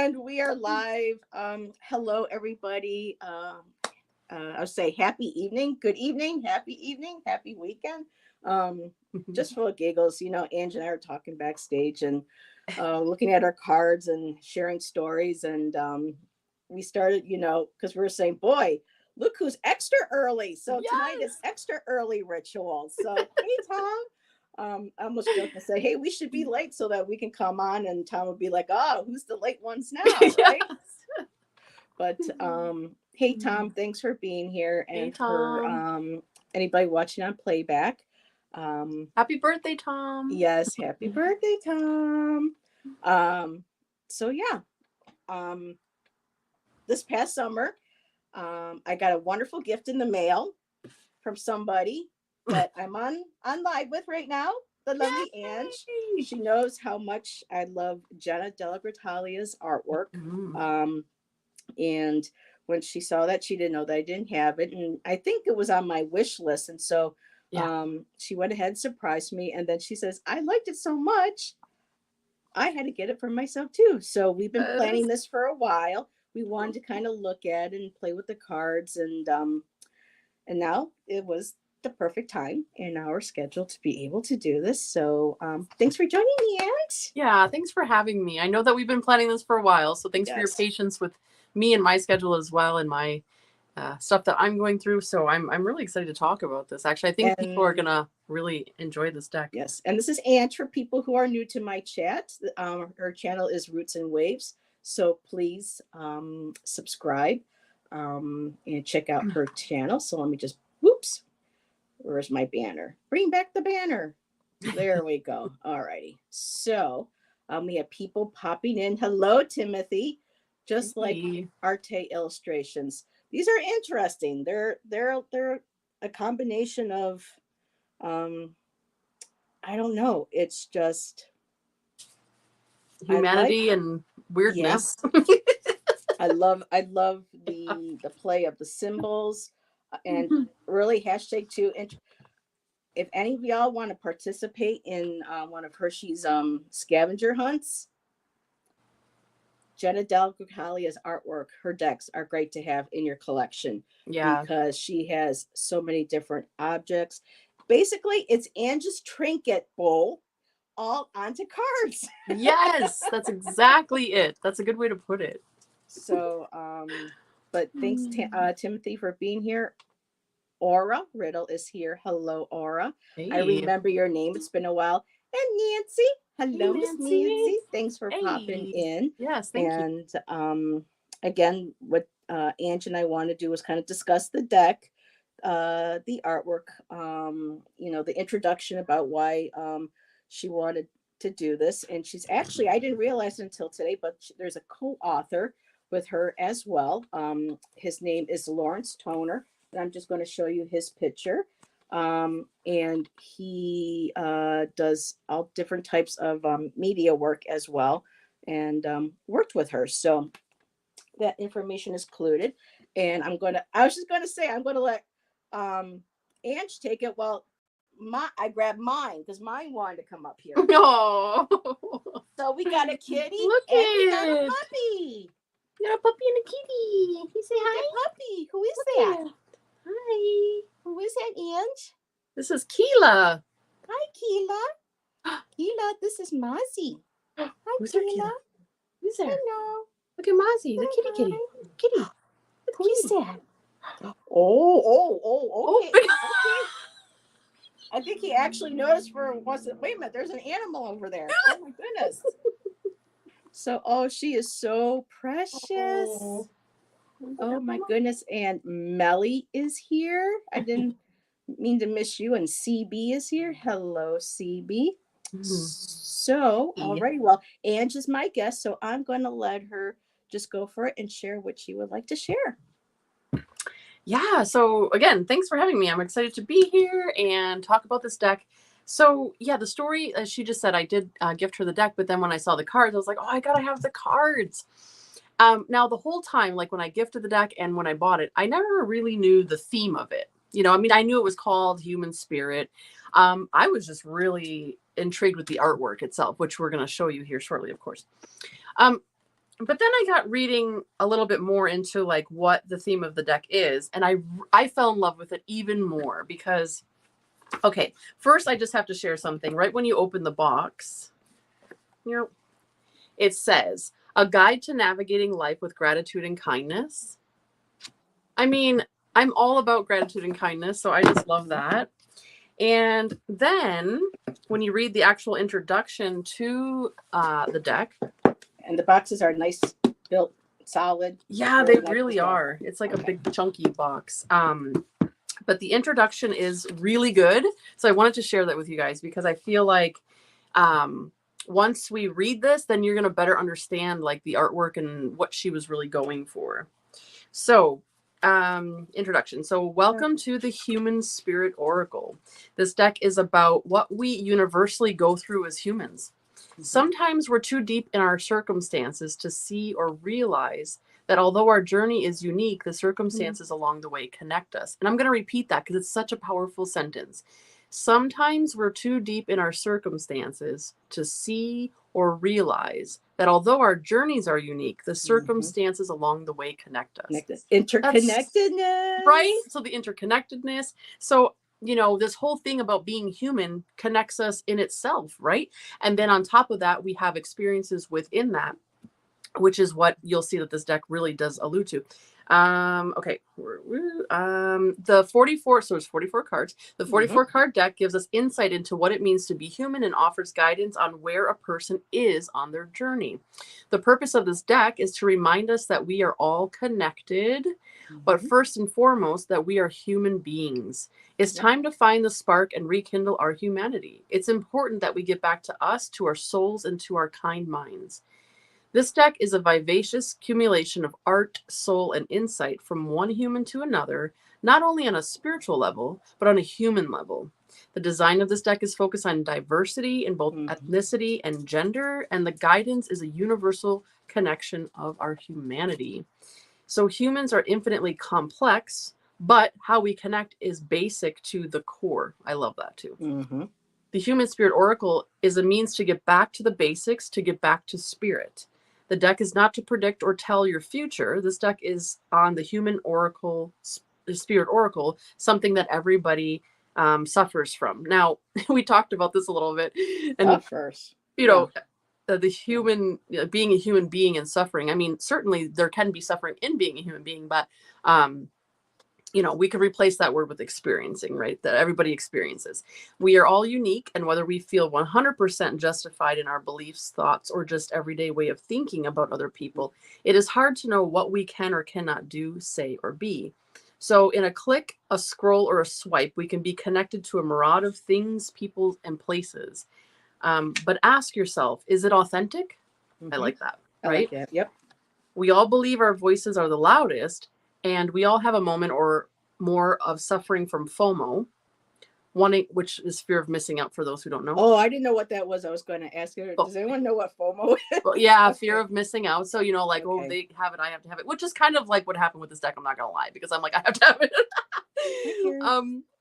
And we are live. Hello, everybody. I'll say happy evening, happy weekend. Just full of giggles. Angie and I are talking backstage and looking at our cards and sharing stories. And we started, because we were saying, boy, look who's extra early. So tonight is extra early ritual. So, hey, Tom. I almost joked and say, hey, we should be late so that we can come on, and Tom would be like, oh, who's the late ones now, right? But hey, Tom, thanks for being here. And hey, for anybody watching on playback, happy birthday, Tom. Yes, happy birthday, Tom. So this past summer, I got a wonderful gift in the mail from somebody that I'm on live with right now, the lovely Ange. She knows how much I love Jenna DellaGrottaglia's artwork. And when she saw that, she didn't know that I didn't have it. And I think it was on my wish list. And so she went ahead and surprised me. And then she says, I liked it so much, I had to get it for myself too. So we've been planning this for a while. We wanted to kind of look at and play with the cards. And now it was the perfect time in our schedule to be able to do this. So thanks for joining me, Aunt. Yeah, thanks for having me. I know that we've been planning this for a while, so thanks for your patience with me and my schedule as well, and my stuff that I'm going through. So I'm really excited to talk about this. Actually, I think people are gonna really enjoy this deck. Yes, and this is Aunt for people who are new to my chat. Her channel is Roots and Waves, so please subscribe and check out her channel. So let me just where's my banner? Bring back the banner. There we go. All righty. So we have people popping in. Hello, Timothy. Just like Arte illustrations. These are interesting. They're a combination of I don't know. It's just humanity and weirdness. Yeah. I love the play of the symbols. And really #2. If any of y'all want to participate in one of Hershey's scavenger hunts, Jenna DellaGrottaglia's artwork, her decks are great to have in your collection. Yeah, because she has so many different objects. Basically, it's Angie's trinket bowl all onto cards. Yes, that's exactly it. That's a good way to put it. So, but thanks, Timothy, for being here. Aura Riddle is here. Hello, Aura. Hey. I remember your name. It's been a while. And Nancy. Hello, Miss Nancy. Thanks for popping in. Yes, thank you. And again, what Ange and I want to do is kind of discuss the deck, the artwork, the introduction about why she wanted to do this. And she's actually, I didn't realize it until today, but there's a co-author with her as well. His name is Lawrence Toner. And I'm just going to show you his picture. And he does all different types of media work as well, and worked with her. So that information is included. And I was just going to say, I'm going to let Ange take it. Well, I grabbed mine because mine wanted to come up here. No. So we got a kitty. Look and it. We got a puppy. You got a puppy and a kitty. You say hi? Puppy. Who is Look that? it. Hi. Who is that, Ange? This is Keela. Hi, Keela. Keela, this is Mozzie. Hi, Who's Keela. Who's there? Hello. Look at Mozzie, the kitty. Kitty. Who is that? Oh, okay. I think he actually noticed wait a minute, there's an animal over there. Oh my goodness. So, she is so precious. Oh my goodness. And Melly is here. I didn't mean to miss you. And CB is here. Hello, CB. So, alrighty. Well, Ange is my guest, so I'm going to let her just go for it and share what she would like to share. Yeah. So again, thanks for having me. I'm excited to be here and talk about this deck. So yeah, the story, as she just said, I did gift her the deck, but then when I saw the cards, I was like, oh, I gotta have the cards. Now the whole time, like when I gifted the deck and when I bought it, I never really knew the theme of it. I knew it was called Human Spirit. I was just really intrigued with the artwork itself, which we're going to show you here shortly, of course. but then I got reading a little bit more into like what the theme of the deck is, and I fell in love with it even more because, okay, first I just have to share something. Right when you open the box, it says a guide to navigating life with gratitude and kindness. I mean, I'm all about gratitude and kindness, so I just love that. And then when you read the actual introduction to the deck, And the boxes are nice, built, solid. yeah, Very they nice really as well. are. It's like a big chunky box. But the introduction is really good. So I wanted to share that with you guys because I feel like once we read this, then you're going to better understand like the artwork and what she was really going for. So introduction. So welcome to the Human Spirit Oracle. This deck is about what we universally go through as humans. Sometimes we're too deep in our circumstances to see or realize that although our journey is unique, the circumstances along the way connect us. And I'm going to repeat that because it's such a powerful sentence. Sometimes we're too deep in our circumstances to see or realize that although our journeys are unique, the circumstances along the way connect us. Interconnectedness. Right? So the interconnectedness. So, this whole thing about being human connects us in itself, right? And then on top of that, we have experiences within that, which is what you'll see that this deck really does allude to. Okay. The 44, so it's 44 cards. The 44 card deck gives us insight into what it means to be human and offers guidance on where a person is on their journey. The purpose of this deck is to remind us that we are all connected, but first and foremost, that we are human beings. It's time to find the spark and rekindle our humanity. It's important that we get back to us, to our souls, and to our kind minds. This deck is a vivacious accumulation of art, soul, and insight from one human to another, not only on a spiritual level, but on a human level. The design of this deck is focused on diversity in both ethnicity and gender, and the guidance is a universal connection of our humanity. So humans are infinitely complex, but how we connect is basic to the core. I love that too. The Human Spirit Oracle is a means to get back to the basics, to get back to spirit. The deck is not to predict or tell your future. This deck is on the Human Oracle, the Spirit Oracle, something that everybody suffers from. Now, we talked about this a little bit. And, the human, being a human being and suffering. I mean, certainly there can be suffering in being a human being, but we could replace that word with experiencing, right? That everybody experiences. We are all unique, and whether we feel 100% justified in our beliefs, thoughts, or just everyday way of thinking about other people, it is hard to know what we can or cannot do, say, or be. So in a click, a scroll, or a swipe, we can be connected to a myriad of things, people, and places. But ask yourself, is it authentic? I like that, right? I like that. Yep. We all believe our voices are the loudest, and we all have a moment or more of suffering from FOMO, which is fear of missing out for those who don't know. Oh, I didn't know what that was. I was going to ask you. Does anyone know what FOMO is? Well, yeah, fear of missing out. So, oh, they have it, I have to have it, which is kind of like what happened with this deck. I'm not going to lie, because I'm like, I have to have it.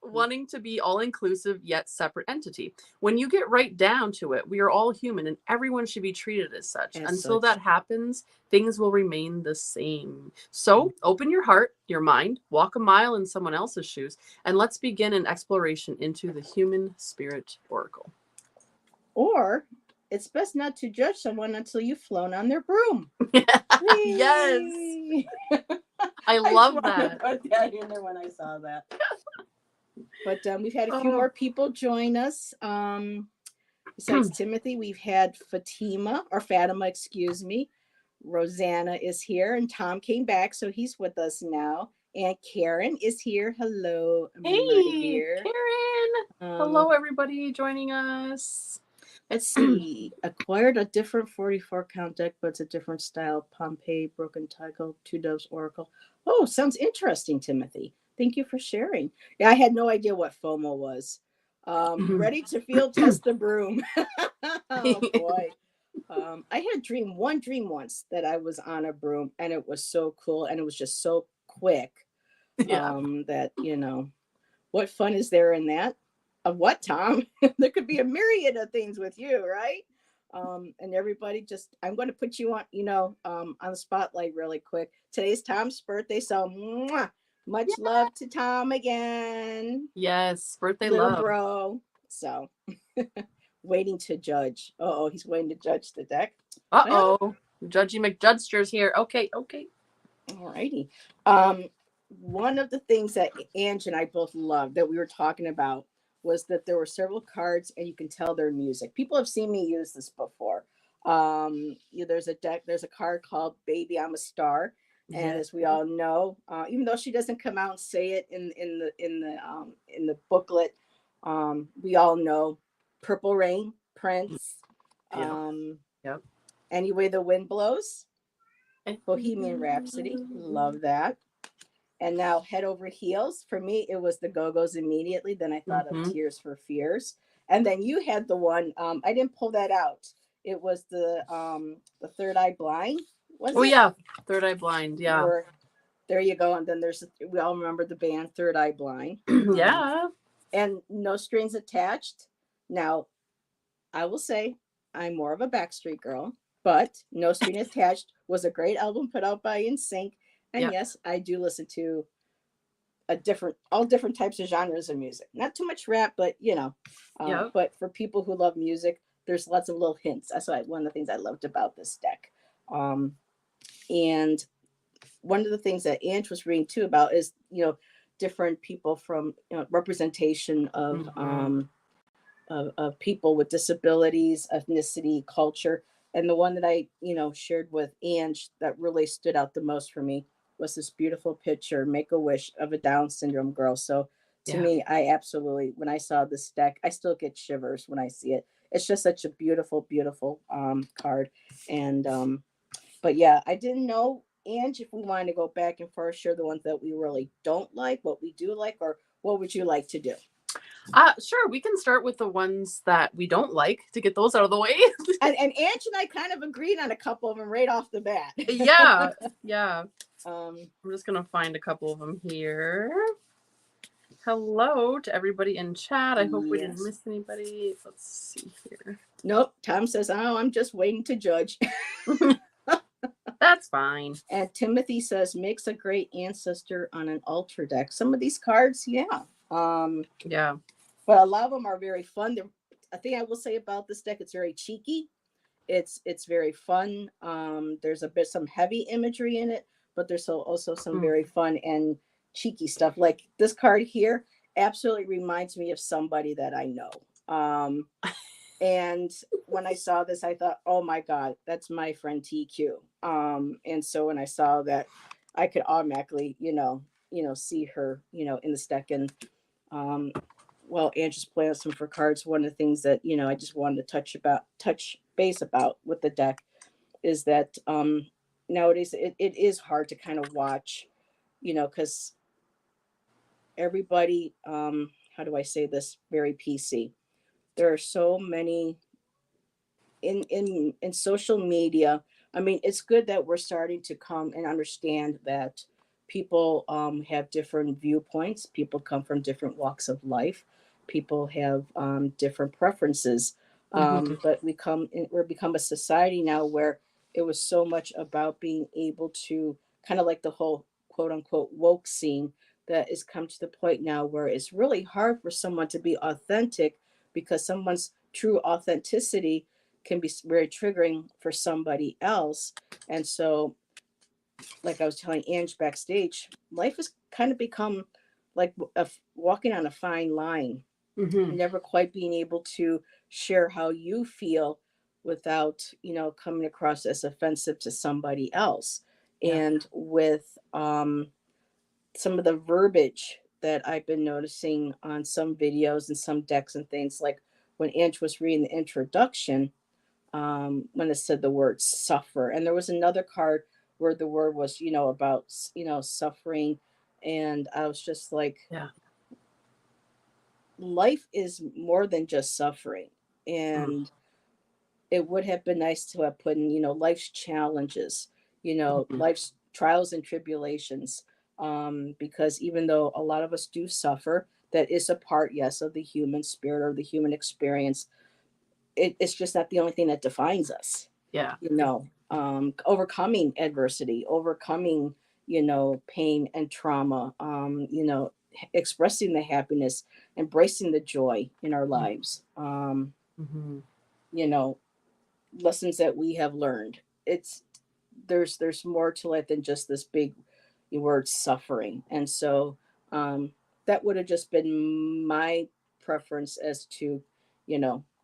Wanting to be all-inclusive yet separate entity. When you get right down to it, we are all human and everyone should be treated as such. Until that happens, things will remain the same. So open your heart, your mind, walk a mile in someone else's shoes, and let's begin an exploration into the Human Spirit Oracle. Or it's best not to judge someone until you've flown on their broom. Yes. I love that. I put that in there when I saw that. But we've had a few more people join us. Besides Timothy, we've had Fatima, excuse me. Rosanna is here, and Tom came back, so he's with us now. And Karen is here. Hello, hey, Karen. Hello, everybody joining us. Let's see. Acquired a different 44 count deck, but it's a different style. Pompeii, Broken Title, Two Doves Oracle. Oh, sounds interesting, Timothy. Thank you for sharing. Yeah, I had no idea what FOMO was. Ready to field test the broom. Oh, boy. I had one dream once that I was on a broom, and it was so cool, and it was just so quick. That, what fun is there in that? Of what, Tom? There could be a myriad of things with you, right? And everybody just, I'm going to put you on, on the spotlight really quick. Today's Tom's birthday. So mwah, Yeah. much love to Tom again, Yes. Birthday little love. bro. So waiting to judge. Oh, he's waiting to judge the deck. Well, Uh-oh. Judgy McJudster's here. Okay. Okay. alrighty. One of the things that Ange and I both loved that we were talking about was that there were several cards and you can tell they're music. People have seen me use this before. There's a deck, there's a card called Baby I'm a Star. And Yeah. as we all know, even though she doesn't come out and say it in the booklet, we all know Purple Rain, Prince, Yep. um, Yep. Any Way the Wind Blows, Bohemian Rhapsody, love that. And now Head Over Heels. For me, it was the Go-Go's immediately. Then I thought of Mm-hmm. Tears for Fears. And then you had the one, I didn't pull that out. It was the Third Eye Blind, was Oh it? yeah. Third Eye Blind. Yeah. Or there you go. And then we all remember the band Third Eye Blind. Yeah. And No Strings Attached. Now, I will say I'm more of a Backstreet girl, but No String Attached was a great album put out by NSYNC. And Yeah. yes, I do listen to all different types of genres of music. Not too much rap, but Yep. but for people who love music, there's lots of little hints. That's one of the things I loved about this deck. And one of the things that Ange was reading too about is different people from representation Mm-hmm. of people with disabilities, ethnicity, culture. And the one that I, shared with Ange that really stood out the most for me was this beautiful picture, Make a Wish, of a Down syndrome girl. So to Yeah. me, I absolutely, when I saw this deck, I still get shivers when I see it. It's just such a beautiful, beautiful card. And, but yeah, I didn't know, Ange, if we wanted to go back and first share the ones that we really don't like, what we do like, or what would you like to do? Sure. We can start with the ones that we don't like to get those out of the way. And Ange and I kind of agreed on a couple of them right off the bat. Yeah. Yeah. um, I'm just gonna find a couple of them here. Hello to everybody in chat. I hope we didn't yes. miss anybody. Let's see here. Nope. Tom says, "Oh, I'm just waiting to judge." That's fine. And Timothy says, "Makes a great ancestor on an altar deck." Some of these cards, yeah. Yeah. But a lot of them are very fun. I think I will say about this deck, it's very cheeky. It's very fun. There's some heavy imagery in it, but there's also some very fun and cheeky stuff. Like this card here absolutely reminds me of somebody that I know. And when I saw this, I thought, oh my God, that's my friend TQ. And so when I saw that, I could automatically, see her, in the deck. And well, Angie's playing some for cards. One of the things that I just wanted to touch base about with the deck is that nowadays it is hard to kind of watch, because everybody, how do I say this very PC? There are so many in social media. I mean, it's good that we're starting to come and understand that people have different viewpoints. People come from different walks of life. People have different preferences. Mm-hmm. But we're become a society now where it was so much about being able to kind of like the whole quote unquote woke scene that has come to the point now where it's really hard for someone to be authentic because someone's true authenticity can be very triggering for somebody else. And so, like I was telling Ange backstage, life has kind of become like walking on a fine line, Mm-hmm. never quite being able to share how you feel without, coming across as offensive to somebody else. Yeah. And with some of the verbiage that I've been noticing on some videos and some decks and things, like when Ange was reading the introduction, when it said the word suffer. And there was another card where the word was, about, suffering. And I was just like, Yeah. life is more than just suffering. Mm. And it would have been nice to have put in, life's challenges, Mm-hmm. life's trials and tribulations. Because even though a lot of us do suffer, that is a part, yes, of the human spirit or the human experience. it's just not the only thing that defines us. Yeah. Overcoming adversity, overcoming, pain and trauma, expressing the happiness, embracing the joy in our lives. Mm-hmm. You know, Lessons that we have learned. There's more to it than just this big word suffering. And so that would have just been my preference as to,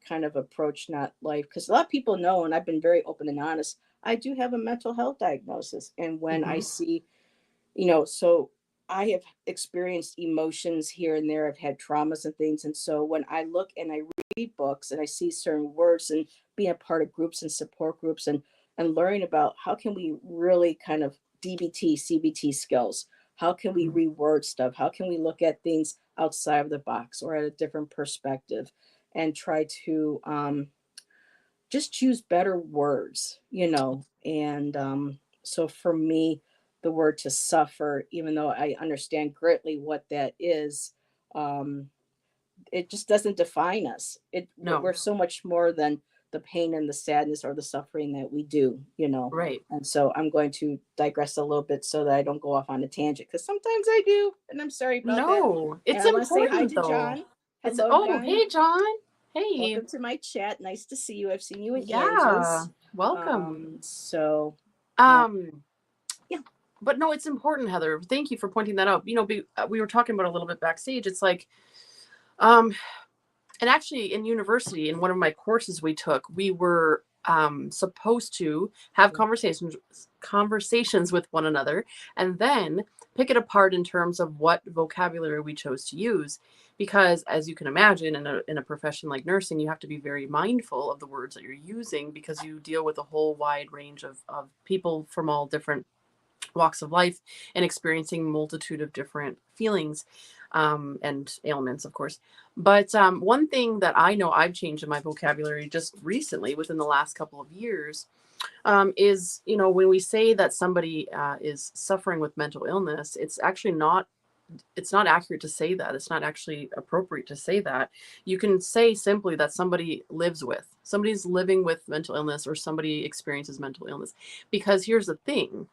kind of approach not life, because a lot of people know, and I've been very open and honest, I do have a mental health diagnosis. And when I Mm-hmm. see, so I have experienced emotions here and there. I've had traumas and things. And so when I look and I read books and I see certain words and being a part of groups and support groups, and learning about how can we really kind of DBT, CBT skills, how can we reword stuff? How can we look at things outside of the box or at a different perspective and try to just choose better words, And so for me, the word to suffer, even though I understand greatly what that is, um, it just doesn't define us. No. We're so much more than the pain and the sadness or the suffering that we do. Right. And so I'm going to digress a little bit so that I don't go off on a tangent, because sometimes I do, and I'm sorry about that. No. And It's I want to say hi important to though. John. It's Hello, oh, John. hey John. Hey. Welcome to my chat. Nice to see you. I've seen you in Yeah. Angie's. Welcome. So Um, yeah. but no, it's important, Heather. Thank you for pointing that out. We were talking about a little bit backstage. It's like, um, and actually in university, in one of my courses we took, we were supposed to have conversations with one another, and then pick it apart in terms of what vocabulary we chose to use. Because as you can imagine, in a profession like nursing, you have to be very mindful of the words that you're using, because you deal with a whole wide range of people from all different walks of life and experiencing multitude of different feelings and ailments, of course. But one thing that I know I've changed in my vocabulary just recently, within the last couple of years, is, when we say that somebody is suffering with mental illness, it's not accurate to say that. It's not actually appropriate to say that. You can say simply that somebody's living with mental illness, or somebody experiences mental illness. Because here's the thing,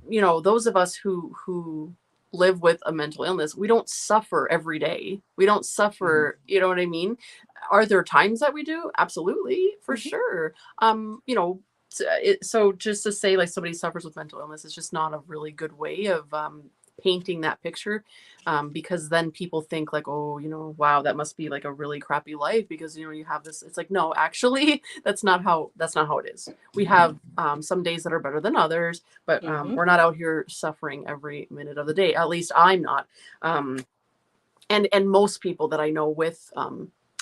those of us who live with a mental illness, we don't suffer every day. We don't suffer, you know what I mean? Are there times that we do? Absolutely, for sure. So just to say like somebody suffers with mental illness is just not a really good way of painting that picture, because then people think like, oh, wow, that must be like a really crappy life, because you have this. It's like, no, actually, that's not how it is. We have some days that are better than others, but we're not out here suffering every minute of the day. At least I'm not. And most people that I know with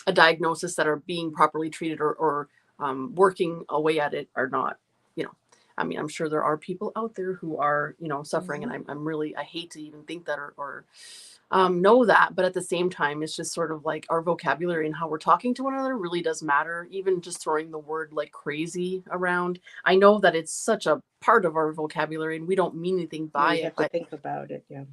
a diagnosis that are being properly treated, or working away at it, are not. I mean, I'm sure there are people out there who are, suffering, and I'm really, I hate to even think that, or know that, but at the same time, it's just sort of like our vocabulary and how we're talking to one another really does matter. Even just throwing the word like crazy around, I know that it's such a part of our vocabulary, and we don't mean anything Yeah, by we it, have to but think about it. Yeah.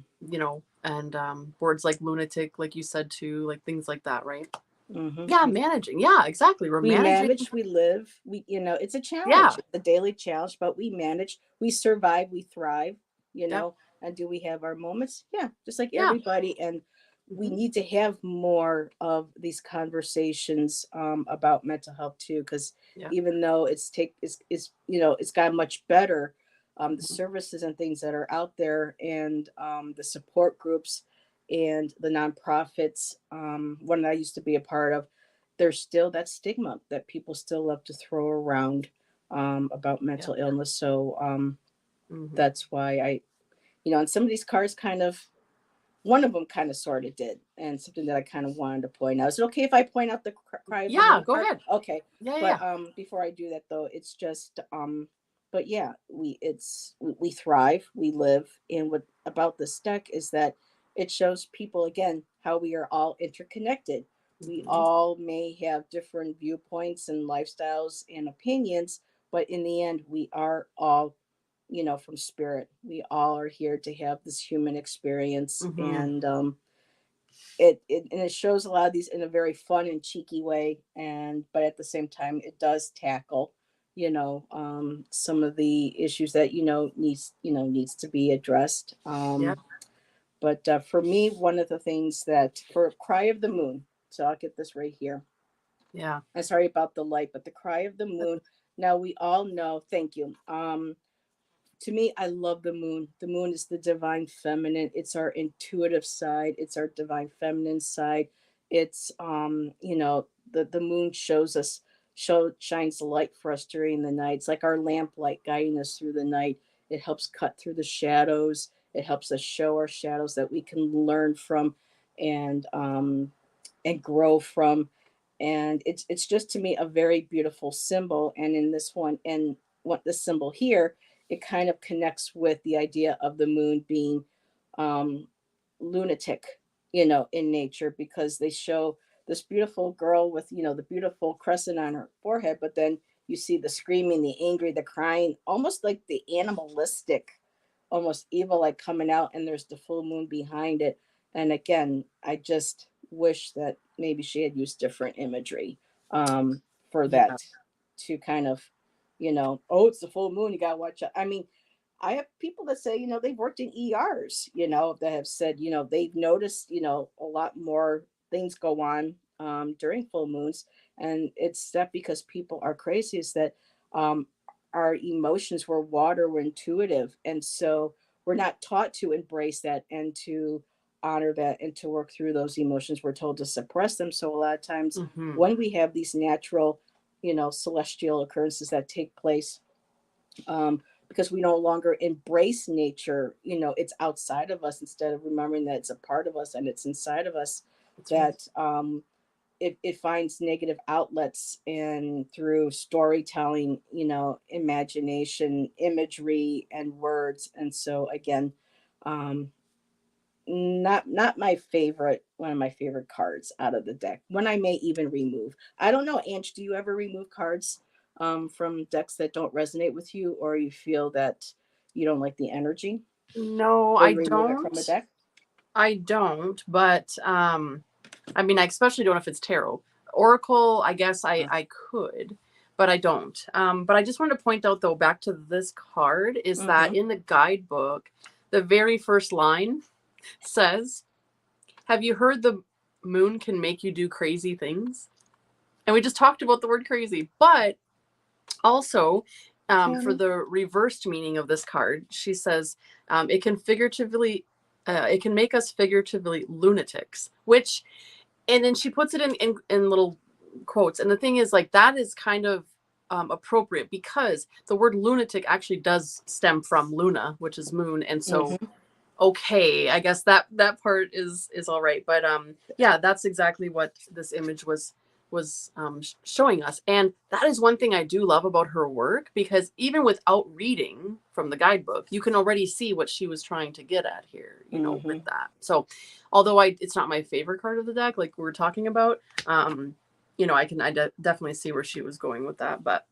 And words like lunatic, like you said too, like things like that, right? Mm-hmm. Yeah, managing. Yeah, exactly. We're We managing. manage, we live, it's a challenge. Yeah. It's a daily challenge, but we manage, we survive, we thrive, Yep. and do we have our moments? Yeah, just like Yeah. everybody. And we Mm-hmm. need to have more of these conversations about mental health too, because Yeah. even though it's gotten much better, the Mm-hmm. services and things that are out there, and the support groups and the nonprofits, one that I used to be a part of, there's still that stigma that people still love to throw around about Yeah. mental illness. So Mm-hmm. that's why and some of these cars kind of, one of them kind of sort of did, and something that I kind of wanted to point out. Is it okay if I point out the cry of the Yeah. woman Go part? ahead. Okay, Yeah. but Yeah. before I do that though, it's just but yeah, we thrive, we live. And what about this deck is that it shows people again how we are all interconnected. We Mm-hmm. all may have different viewpoints and lifestyles and opinions, but in the end, we are all, from spirit. We all are here to have this human experience. Mm-hmm. And and it shows a lot of these in a very fun and cheeky way, and but at the same time it does tackle, some of the issues that needs to be addressed. Yeah. But for me, one of the things that for Cry of the Moon, so I'll get this right here. Yeah. I'm sorry about the light, but the Cry of the Moon. Now we all know. Thank you. To me, I love the moon. The moon is the divine feminine. It's our intuitive side. It's our divine feminine side. It's the moon shines the light for us during the night. It's like our lamplight guiding us through the night. It helps cut through the shadows. It helps us show our shadows that we can learn from and grow from. And it's just to me a very beautiful symbol. And in this one, and what the symbol here, it kind of connects with the idea of the moon being um, lunatic, in nature, because they show this beautiful girl with, the beautiful crescent on her forehead, but then you see the screaming, the angry, the crying, almost like the animalistic, almost evil, like coming out, and there's the full moon behind it. And again, I just wish that maybe she had used different imagery for Yeah. that, to kind of, oh, it's the full moon, you gotta watch out. I mean, I have people that say, they've worked in ERs, that have said, they've noticed, a lot more things go on during full moons. And it's not because people are crazy, it's that um, our emotions were water, were intuitive. And so we're not taught to embrace that and to honor that and to work through those emotions. We're told to suppress them. So a lot of times Hmm. when we have these natural, celestial occurrences that take place, because we no longer embrace nature, it's outside of us instead of remembering that it's a part of us and it's inside of us, That's right. that it finds negative outlets and through storytelling, imagination, imagery, and words. And so again, um, not my favorite, one of my favorite cards out of the deck. One I may even remove. I don't know, Ange, do you ever remove cards from decks that don't resonate with you, or you feel that you don't like the energy? No, So I you remove it from a don't. deck? I don't, but I mean, I especially don't if it's tarot. Oracle, I guess Uh, I could, but I don't. But I just wanted to point out though, back to this card, is that mm-hmm. in the guidebook, the very first line says, "Have you heard the moon can make you do crazy things?" And we just talked about the word crazy, but also, for Can the reversed meaning of this card, she says it can make us figuratively lunatics, which, and then she puts it in little quotes. And the thing is, like, that is kind of appropriate because the word lunatic actually does stem from Luna, which is moon. And so, mm-hmm. okay, I guess that part is all right. But yeah, that's exactly what this image was showing us. And that is one thing I do love about her work, because even without reading from the guidebook, you can already see what she was trying to get at here, Mm-hmm. with that. So although it's not my favorite card of the deck, like we were talking about, I definitely see where she was going with that. But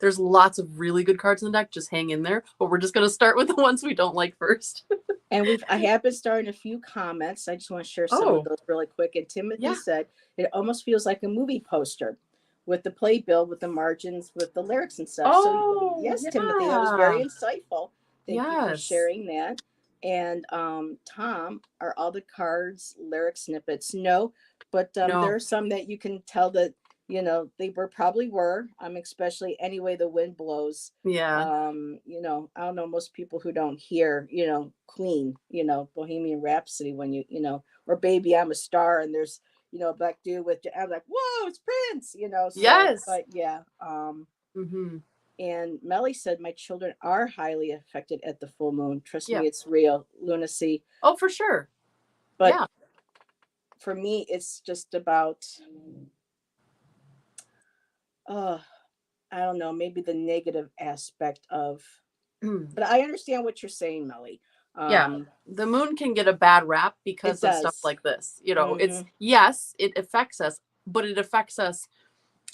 there's lots of really good cards in the deck. Just hang in there. But we're just going to start with the ones we don't like first. And I have been starting a few comments. I just want to share some of Oh, those really quick. And Timothy yeah. said it almost feels like a movie poster with the playbill, with the margins, with the lyrics and stuff. So Oh, yes, Timothy, that was very yeah. insightful. Thank you for Yes. sharing that. And Tom, are all the cards lyric snippets? No, but there No. are some that you can tell that they were, especially Any Way the Wind Blows. Yeah. I don't know, most people who don't hear, Queen, Bohemian Rhapsody, when or Baby I'm a Star, and there's a black dude with, I'm like, whoa, it's Prince, so, Yes. but yeah. Mm-hmm. And Melly said, my children are highly affected at the full moon. Trust Yeah. me, it's real. Lunacy. Oh, for sure. But Yeah. for me, it's just about, uh, I don't know, maybe the negative aspect of, but I understand what you're saying, Melly. Yeah. Um, The moon can get a bad rap it because of stuff does. like this. It's, Hmm. yes, it affects us, but it affects us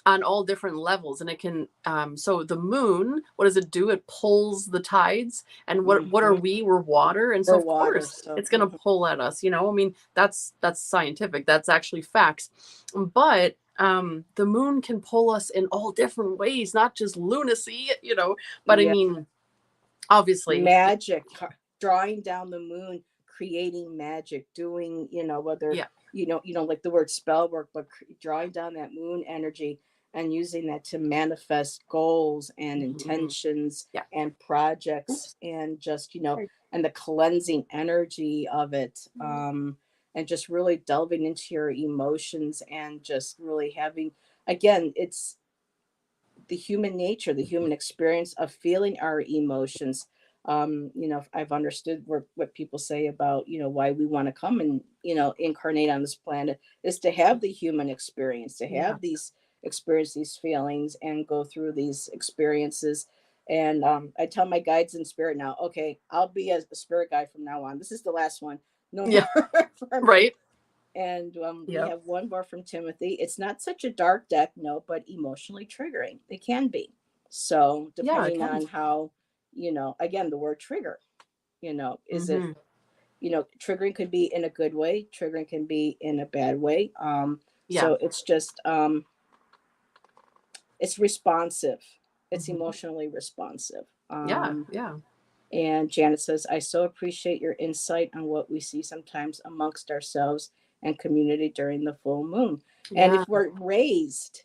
on all different levels, and it can so the moon, what does it do? It pulls the tides. And what are Hmm. we? We're water. And so We're of water, course so it's going to pull at us, I mean, that's scientific, that's actually facts. But the moon can pull us in all different ways, not just lunacy, but I yeah. mean, obviously. Magic, drawing down the moon, creating magic, doing, whether, Yeah. like the word spell work, but drawing down that moon energy and using that to manifest goals and Hmm. intentions Yeah. and projects, Oops. and just, Sorry. and the cleansing energy of it. And just really delving into your emotions and just really having, again, it's the human nature, the human experience of feeling our emotions. I've understood what people say about, why we want to come and, incarnate on this planet is to have the human experience, to Yeah. have these experience these feelings and go through these experiences. And I tell my guides in spirit now, okay, I'll be a spirit guide from now on. This is the last one. No Yeah. more for me. Right. And we Yep. have one more from Timothy. It's not such a dark deck, no, but emotionally triggering. It can be. So, Yeah, it depending can. on how, again, the word trigger, is it, Hmm. triggering could be in a good way, triggering can be in a bad way. Yeah. So it's just, it's responsive, it's Hmm. emotionally responsive. Yeah. Yeah. And Janet says, I so appreciate your insight on what we see sometimes amongst ourselves and community during the full moon. And Yeah. if we're raised,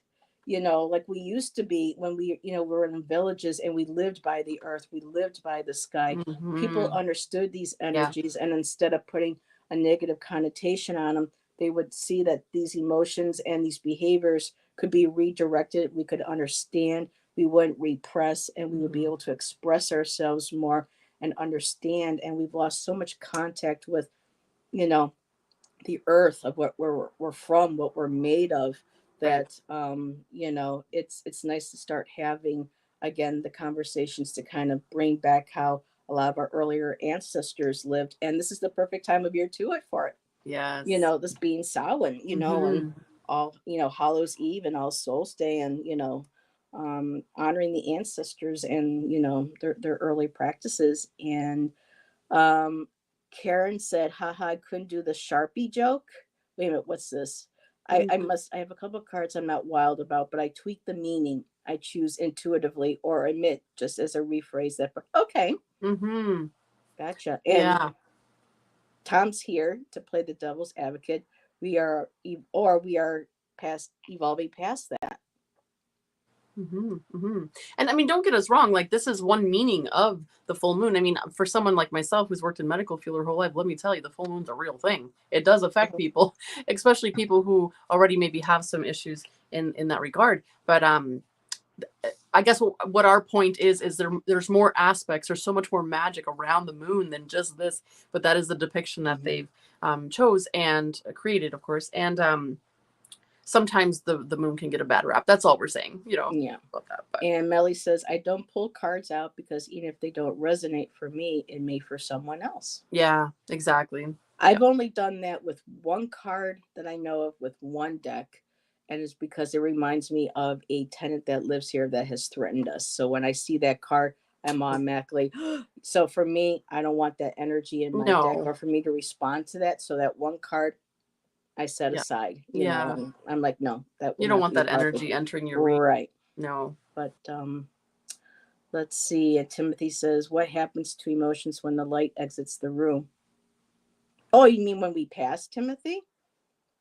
like we used to be when we, were in villages and we lived by the earth, we lived by the sky, people Hmm. understood these Yeah. energies. And instead of putting a negative connotation on them, they would see that these emotions and these behaviors could be redirected. We could understand, we wouldn't repress, and we would be Hmm. able to express ourselves more and understand. And we've lost so much contact with, you know the earth of what we're from, what we're made of, Right. that it's nice to start having again the conversations to kind of bring back how a lot of our earlier ancestors lived. And this is the perfect time of year to it for it, Yes. this being Samhain, and Hmm. all, Hallows Eve and All Souls Day, and honoring the ancestors and their early practices. And um, Karen said, haha, I couldn't do the Sharpie joke. Wait a minute, what's this? I have a couple of cards I'm not wild about, but I tweak the meaning I choose intuitively or omit just as a rephrase that. Okay, Hmm. gotcha. And Yeah. Tom's here to play the devil's advocate. We are past evolving past that. Hmm. Hmm. And I mean, don't get us wrong. Like, this is one meaning of the full moon. I mean, for someone like myself who's worked in medical field her whole life, let me tell you, the full moon's a real thing. It does affect Mhm. people, especially people who already maybe have some issues in that regard. But I guess what our point is there's more aspects. There's so much more magic around the moon than just this. But that is the depiction that they've chose and created, of course. And sometimes the moon can get a bad rap. That's all we're saying, Yeah. about that. But And Melly says, I don't pull cards out because even if they don't resonate for me, it may for someone else. yeah, exactly. Yeah. I've only done that with one card that I know of with one deck. And it's because it reminds me of a tenant that lives here that has threatened us. So when I see that card, I'm automatically, so for me, I don't want that energy in my deck No. or for me to respond to that. So that one card I set Yeah. aside, Yeah. and I'm like, no, that will You don't not want be that involved. energy entering your read. Right. No. But let's see. Timothy says, what happens to emotions when the light exits the room? Oh, you mean when we pass, Timothy?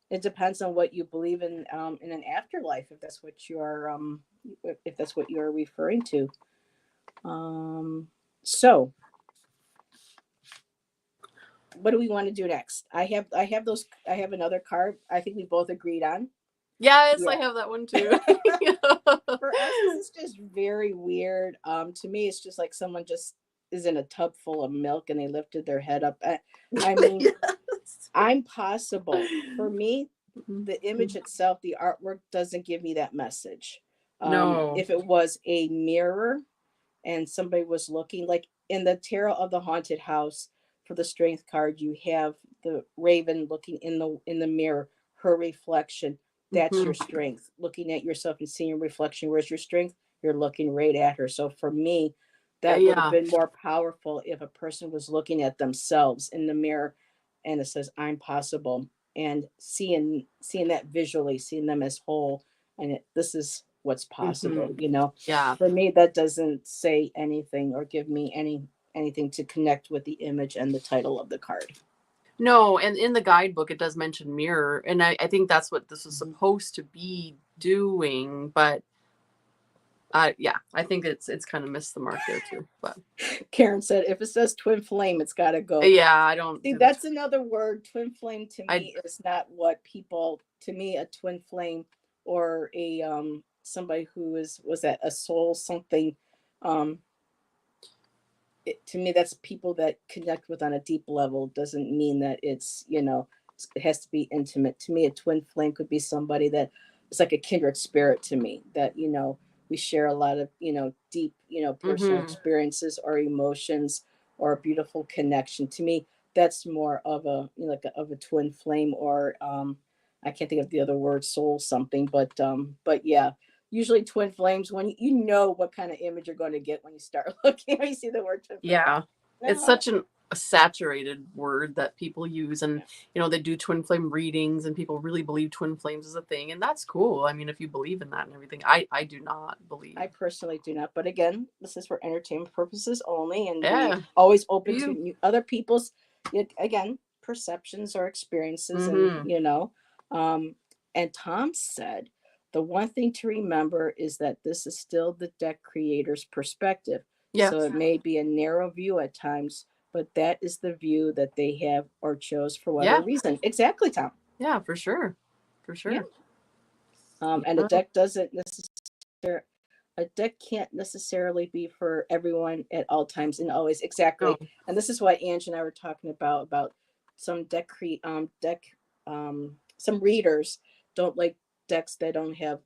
It depends on what you believe in an afterlife, if that's what you are if that's what you are referring to. Um, so what do we want to do next? I have another card I think we both agreed on. Yes, I Yeah. have that one too. For us, this is just very weird. To me, it's just like someone just is in a tub full of milk and they lifted their head up. I mean, Yes. I'm possible. For me, the image itself, the artwork doesn't give me that message. No. If it was a mirror and somebody was looking, like in the Tarot of the Haunted House for the Strength card, you have the raven looking in the mirror, her reflection. That's your Mhm. strength. Looking at yourself and seeing your reflection. Where's your strength? You're looking right at her. So for me, that would have Yeah. been more powerful if a person was looking at themselves in the mirror and it says, I'm possible. And seeing that visually, seeing them as whole, and this is what's possible, Mhm. you know. Yeah. For me, that doesn't say anything or give me anything to connect with the image and the title of the card. No, and in the guidebook it does mention mirror, and I think that's what this was Mhm. supposed to be doing, but yeah, I think it's kind of missed the mark there too. But Karen said, if it says twin flame, it's got to go. yeah, I don't See, do the that's another word. Twin flame to I me is not what people, to me, a twin flame or a somebody who is was that a soul something. Um to me, that's people that connect with on a deep level. Doesn't mean that it's, you know, it has to be intimate. To me, a twin flame could be somebody that is like a kindred spirit to me, that, you know, we share a lot of, you know, deep, you know, personal Mhm. experiences or emotions or a beautiful connection. To me, that's more of a, you know, like of a twin flame, or I can't think of the other word, soul something, but yeah, usually twin flames, when you know what kind of image you're going to get when you start looking, when you see the word twin flame, Yeah. It's no. such a saturated word that people use, and they do twin flame readings and people really believe twin flames is a thing, and that's cool. I mean, if you believe in that and everything. I do not I believe. personally do not, but again, this is for entertainment purposes only, and we Yeah. always For open to you. other people's, again, perceptions or experiences, and Mhm. you know, um, and Tom said the one thing to remember is that this is still the deck creator's perspective, so Yes. it may be a narrow view at times, but that is the view that they have or chose for whatever Yeah. reason. Exactly, Tom. Yeah, for sure. For Yeah. sure. And a Yeah. deck doesn't necessarily, a deck can't necessarily be for everyone at all times and always. No. Exactly. And this is what Ange and I were talking about some some readers don't like decks that don't have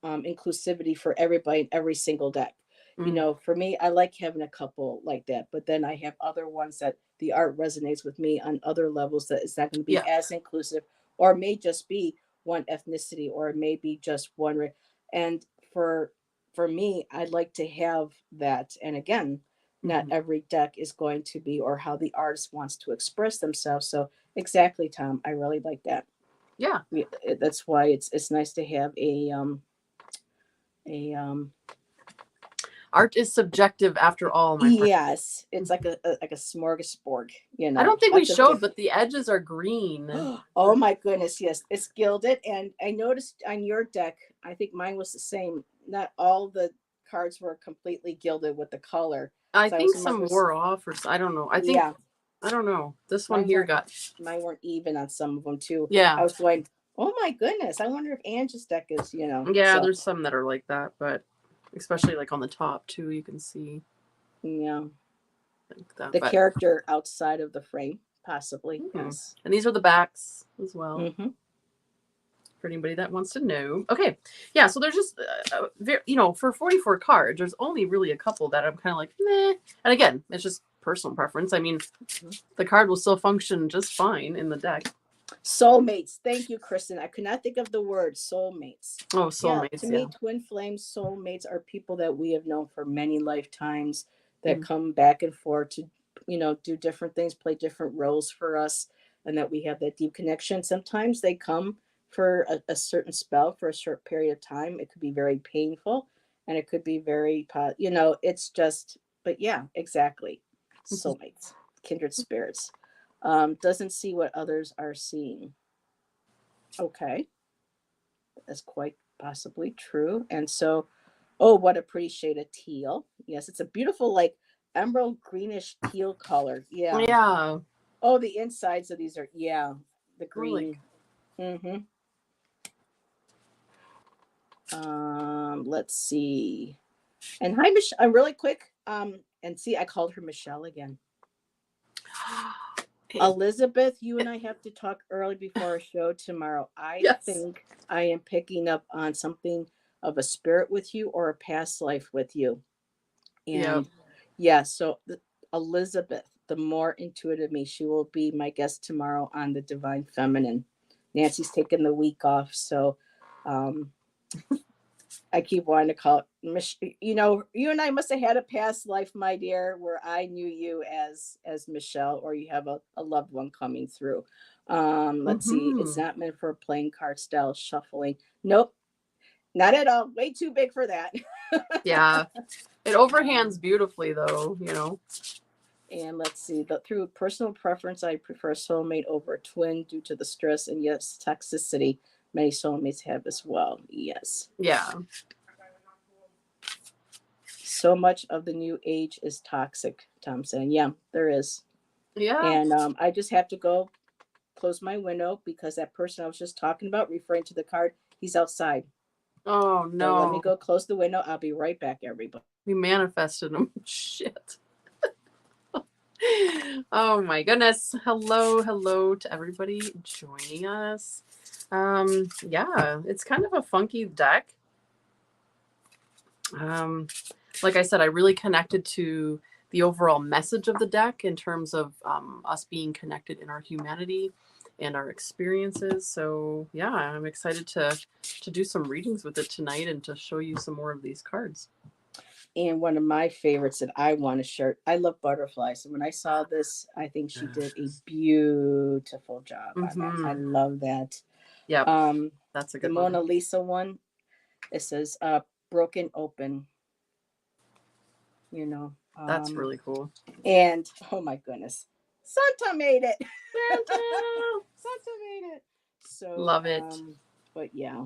inclusivity for everybody in every single deck. You Mm. know, for me, I like having a couple like that, but then I have other ones that the art resonates with me on other levels that it's not going to be Yeah. as inclusive, or may just be one ethnicity, or it may be just one. And for for me, I'd like to have that. And again, not Mhm. every deck is going to be, or how the artist wants to express themselves. So exactly, Tom, I really like that. Yeah. That's why it's nice to have a Art is subjective after all, my friend. yes, it's like a smorgasbord, you I know, don't think we lots of showed, different. but the edges are green. Oh my goodness, yes, it's gilded, and I noticed on your deck, I think mine was the same. Not all the cards were completely gilded with the color, I so I was think remember. some wore off, or I don't know. I think Yeah, I don't know. This one mine here weren't got. mine weren't even on some of them too. Yeah. I was going, oh my goodness, I wonder if Angie's deck is, you know. Yeah, So there's some that are like that, but especially like on the top too, you can see yeah, like that. the But character outside of the frame, possibly, mhm. yes. And these are the backs as well Mm-hmm. for anybody that wants to know. Okay, yeah. So there's just for 44 cards, there's only really a couple that I'm kind of like, meh. And again, it's just personal preference. I mean, the card will still function just fine in the deck. Soulmates. Thank you, Kristen. I could not think of the word soulmates. Oh, Yeah, to soulmates, me, yeah. twin flames, soulmates are people that we have known for many lifetimes that Mm. come back and forth to, you know, do different things, play different roles for us, and that we have that deep connection. Sometimes they come for a certain spell for a short period of time. It could be very painful, and it could be very, you know, it's just, but yeah, exactly. Soulmates, kindred spirits. Doesn't see what others are seeing. Okay, that's quite possibly true. And so, oh, what a pretty shade of teal. Yes, it's a beautiful, like emerald greenish teal color. Yeah. Yeah, Oh, the insides of these are, yeah, the more like green. Mm-hmm. Let's see. And hi, Michelle. Really quick. And see, I called her Michelle again. Elizabeth, you and I have to talk early before our show tomorrow. I yes. think I am picking up on something of a spirit with you or a past life with you. Yep. And yeah, so Elizabeth, the more intuitive me, she will be my guest tomorrow on the Divine Feminine. Nancy's taking the week off, so Um, I keep wanting to call it you know, you and I must have had a past life, my dear, where I knew you as Michelle, or you have a loved one coming through. Let's see. It's Hmm. not meant for playing card style shuffling. Nope, not at all. Way too big for that. Yeah. It overhands beautifully, though, you know. And let's see, but through personal preference, I prefer soulmate over twin due to the stress and yes, toxicity many soulmates have as well. Yes. Yeah. So much of the new age is toxic, Tom saying. Yeah, there is. Yeah. And I just have to go close my window because that person I was just talking about, referring to the card, he's outside. Oh, So let me no. go close the window. I'll be right back, everybody. We manifested them. Shit. Oh my goodness. Hello to everybody joining us. Yeah, it's kind of a funky deck. Like I said, I really connected to the overall message of the deck in terms of us being connected in our humanity and our experiences. So yeah, I'm excited to do some readings with it tonight and to show you some more of these cards. And one of my favorites that I want to share, I love butterflies. And when I saw this, I think she did a beautiful job on that. I Mm-hmm. love that. Yep, Um, that's a the good one. Mona Lisa one, it says broken open, you know. That's really cool. And oh my goodness, Santa made it. Santa! Santa made it. So, Love it. but yeah,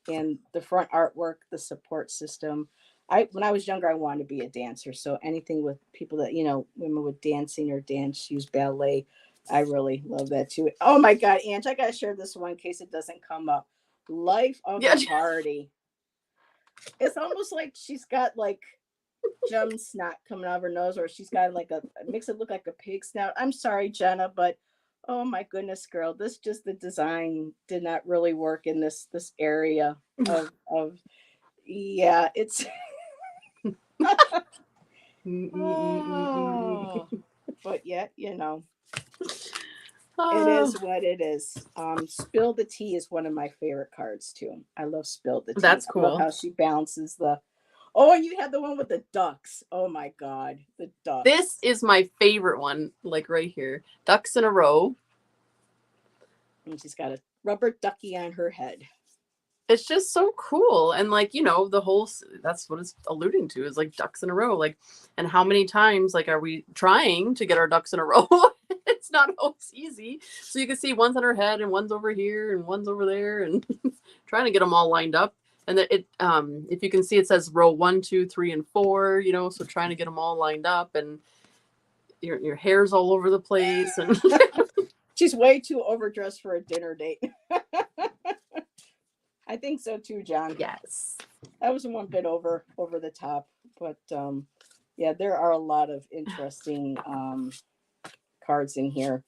and the front artwork, the support system. I when I was younger, I wanted to be a dancer. So anything with people that women with dancing or dance shoes, ballet, I really love that too. Oh my God, Ange, I gotta share this one in case it doesn't come up. Life of Yeah. the party. It's almost like she's got like gem snot coming out of her nose, or she's got like it makes it look like a pig snout. I'm sorry, Jenna, but oh my goodness, girl, this just the design did not really work in this area of yeah, it's oh, but yet, it Oh, is what it is. Spill the Tea is one of my favorite cards too. I love Spill the Tea. that's I love cool. how she balances the. Oh, and you had the one with the ducks. Oh my God, the This ducks. is my favorite one, like right here. Ducks in a row. And she's got a rubber ducky on her head. It's just so cool. And like, the whole, that's what it's alluding to, is like ducks in a row. Like, and how many times like are we trying to get our ducks in a row? It's not always easy. So you can see one's on her head and one's over here and one's over there and trying to get them all lined up. And that if you can see, it says row 1, 2, 3, and 4, so trying to get them all lined up, and your hair's all over the place. And She's way too overdressed for a dinner date. I think so too, John. yes. That was one bit over the top, but yeah, there are a lot of interesting cards in here.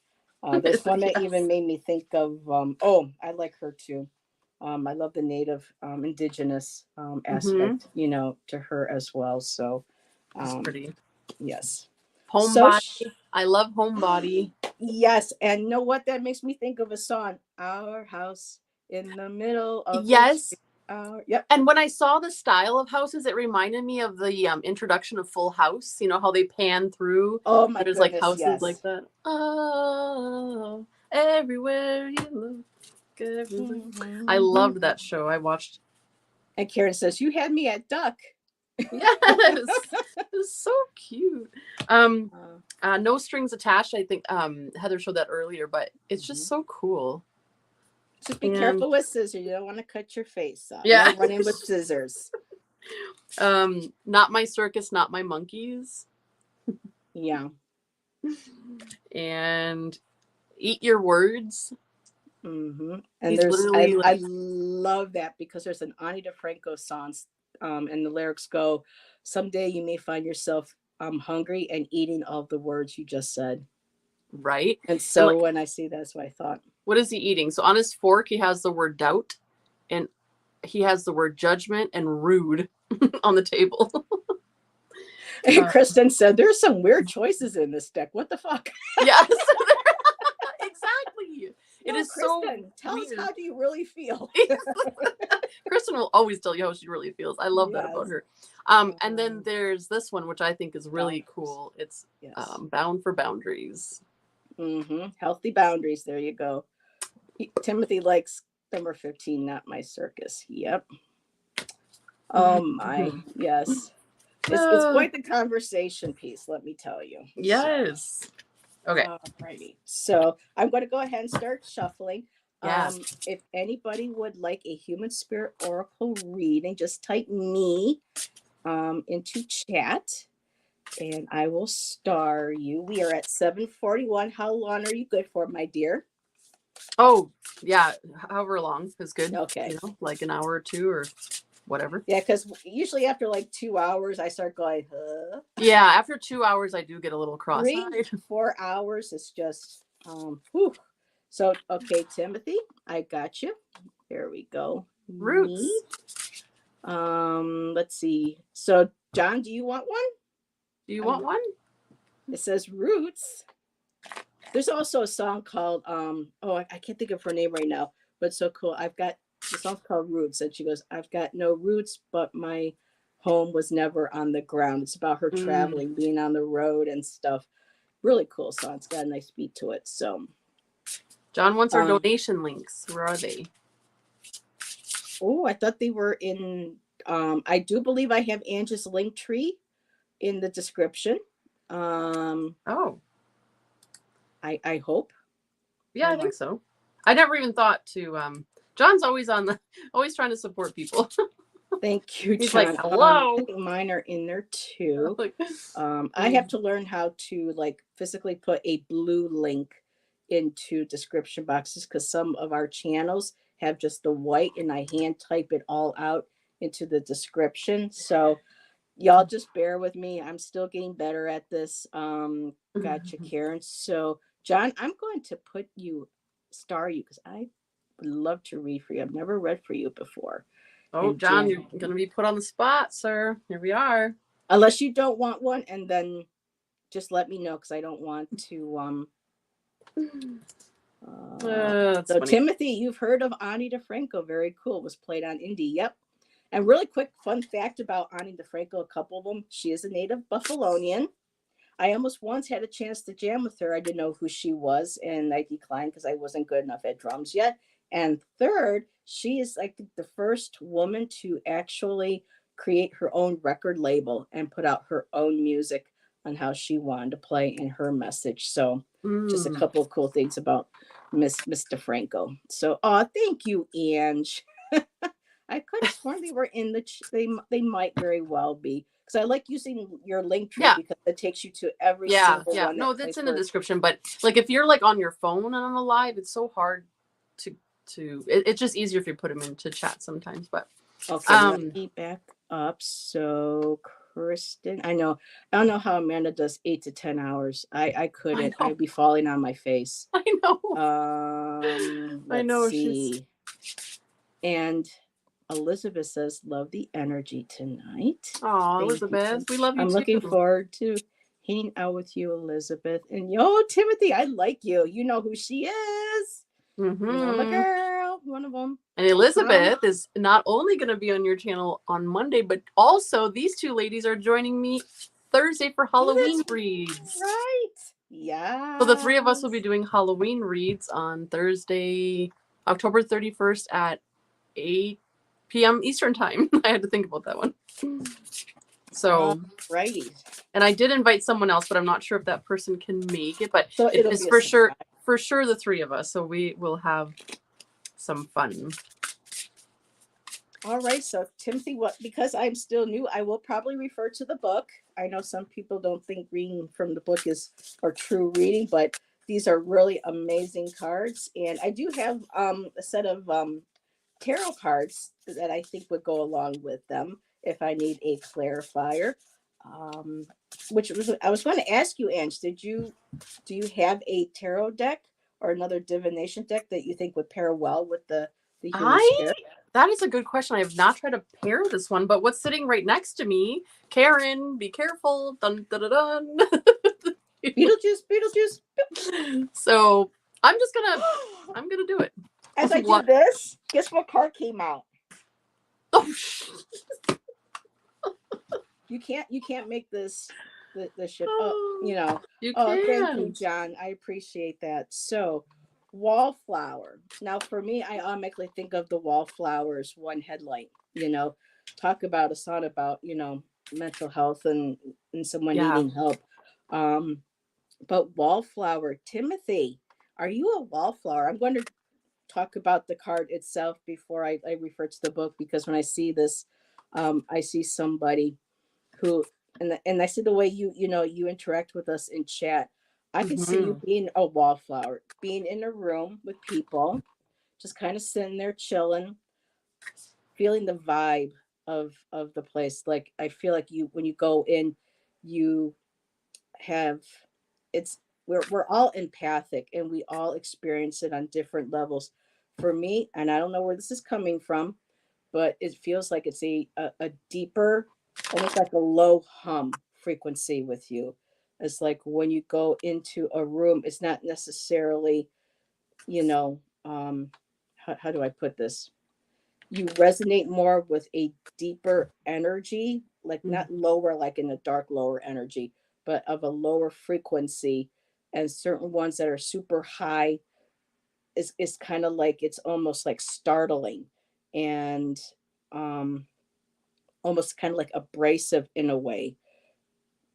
There's one that even Yes. made me think of oh, I like her too. I love the native indigenous Mm-hmm. aspect, to her as well. So It's pretty. yes. So Homebody. I love Homebody. yes, and you know what that makes me think of a song, Our House in the Middle of the Yes. Street. Yep. And when I saw the style of houses, it reminded me of the introduction of Full House. You know how they pan through. Oh my There's like goodness, houses like yes. that. Oh, everywhere you look. Everywhere. I loved that show. I watched. And Karen says, "You had me at duck." Yes, it's so cute. No strings attached. I think Heather showed that earlier, but it's just so cool. Just be And careful with scissors. You don't want to cut your face off. yeah, No running with scissors. Not my circus, not my monkeys. Yeah. And eat your words. And He's there's literally I like, love that because there's an Ani DeFranco song, and the lyrics go, "Someday you may find yourself hungry and eating all the words you just said." right. And And so like, when I see that's what I thought. what is he eating? So on his fork, he has the word doubt, and he has the word judgment and rude on the table. And Kristen said, "There's some weird choices in this deck. What the fuck?" Yes, exactly. It is Kristen, so tell us, weird. how do you really feel? Kristen will always tell you how she really feels. I love that about Yes. her. And then there's this one, which I think is really cool. It's Yes. Bound for Boundaries. Healthy boundaries. There you go. Timothy likes number 15, Not My Circus. Yep. Oh my. Yes. It's quite the conversation piece, let me tell you. Yes. Okay. Alrighty. So I'm going to go ahead and start shuffling. Yeah. If anybody would like a human spirit oracle reading, just type me into chat and I will star you. We are at 7:41. How long are you good for, my dear? Oh, yeah. However long is good. Okay. You know, like an hour or two or whatever. Yeah, because usually after like 2 hours, I start going, huh? Yeah, after 2 hours, I do get a little cross-eyed. 3-4 hours is just, whew. So, okay, Timothy, I got you. There we go. Roots. Me. Let's see. So, John, do you want one? Do you want one? It says Roots. There's also a song called I can't think of her name right now, but it's so cool. The song's called Roots, and she goes, I've got no roots, but my home was never on the ground. It's about her traveling, being on the road and stuff. Really cool song. It's got a nice beat to it. So John wants our donation links. Where are they? Oh, I thought they were in I do believe I have Angie's link tree in the description. I hope. Yeah, I think so. I never even thought to John's always always trying to support people. Thank you, John. He's like, hello. I think mine are in there too. I have to learn how to like physically put a blue link into description boxes because some of our channels have just the white and I hand type it all out into the description. So y'all just bear with me. I'm still getting better at this. Gotcha, Karen. So John, I'm going to star you because I would love to read for you. I've never read for you before. Oh, and John, you're going to be put on the spot, sir. Here we are. Unless you don't want one, and then just let me know because I don't want to. So funny. Timothy, you've heard of Ani DeFranco. Very cool. Was played on Indie. Yep. And really quick fun fact about Ani DeFranco, a couple of them. She is a native Buffalonian. I almost once had a chance to jam with her. I didn't know who she was, and I declined because I wasn't good enough at drums yet. And third, she is like the first woman to actually create her own record label and put out her own music on how she wanted to play in her message. So just a couple of cool things about Miss DeFranco. So, thank you, Ange. I could have sworn they were in they might very well be. Because I like using your link tree because it takes you to every single one. No, that's in the description. But like if you're like on your phone and on the live, it's so hard to it's just easier if you put them into chat sometimes. But okay, let me back up. So Kristen, I don't know how Amanda does 8 to 10 hours. I couldn't. I'd be falling on my face. I know. Let's see. And Elizabeth says, love the energy tonight. Oh, Elizabeth, we love you. I'm looking forward to hanging out with you, Elizabeth. And Timothy, I like you. You know who she is. You know my girl, one of them. And Elizabeth is not only going to be on your channel on Monday, but also these two ladies are joining me Thursday for Halloween reads. Right. Yeah. So the three of us will be doing Halloween reads on Thursday, October 31st at 8 p.m. Eastern time. I had to think about that one. So, righty. And I did invite someone else, but I'm not sure if that person can make it. But so it is for sure the three of us. So we will have some fun. All right. So Timothy, because I'm still new, I will probably refer to the book. I know some people don't think reading from the book is true reading, but these are really amazing cards. And I do have a set of tarot cards that I think would go along with them if I need a clarifier. I was going to ask you, Ange, do you have a tarot deck or another divination deck that you think would pair well with the human spirit? That is a good question. I have not tried to pair this one, but what's sitting right next to me? Karen, be careful. Dun, dun, dun, dun. Beetlejuice. So I'm gonna do it. As I do What? this, guess what card came out? Oh, You can't make this shit up, oh, you Oh, thank you, can. John. I appreciate that. So, wallflower. Now, for me, I automatically think of the wallflowers one headlight. Talk about a song about mental health and someone Yeah. needing help. Um, but wallflower, Timothy, are you a wallflower? I'm going to talk about the card itself before I refer to the book, because when I see this, I see somebody who, and I see the way you interact with us in chat. I can see you Hmm. being a wallflower, being in a room with people, just kind of sitting there chilling, feeling the vibe of the place. Like, I feel like you, when you go in, you have, it's, we're all empathic and we all experience it on different levels. For me, and I don't know where this is coming from, but it feels like it's a deeper, almost like a low hum frequency with you. It's like when you go into a room, it's not necessarily, you know, how do I put this? You resonate more with a deeper energy, like not lower, like in a dark lower energy, but of a lower frequency. And certain ones that are super high is kind of like, it's almost like startling and um almost kind of like abrasive in a way,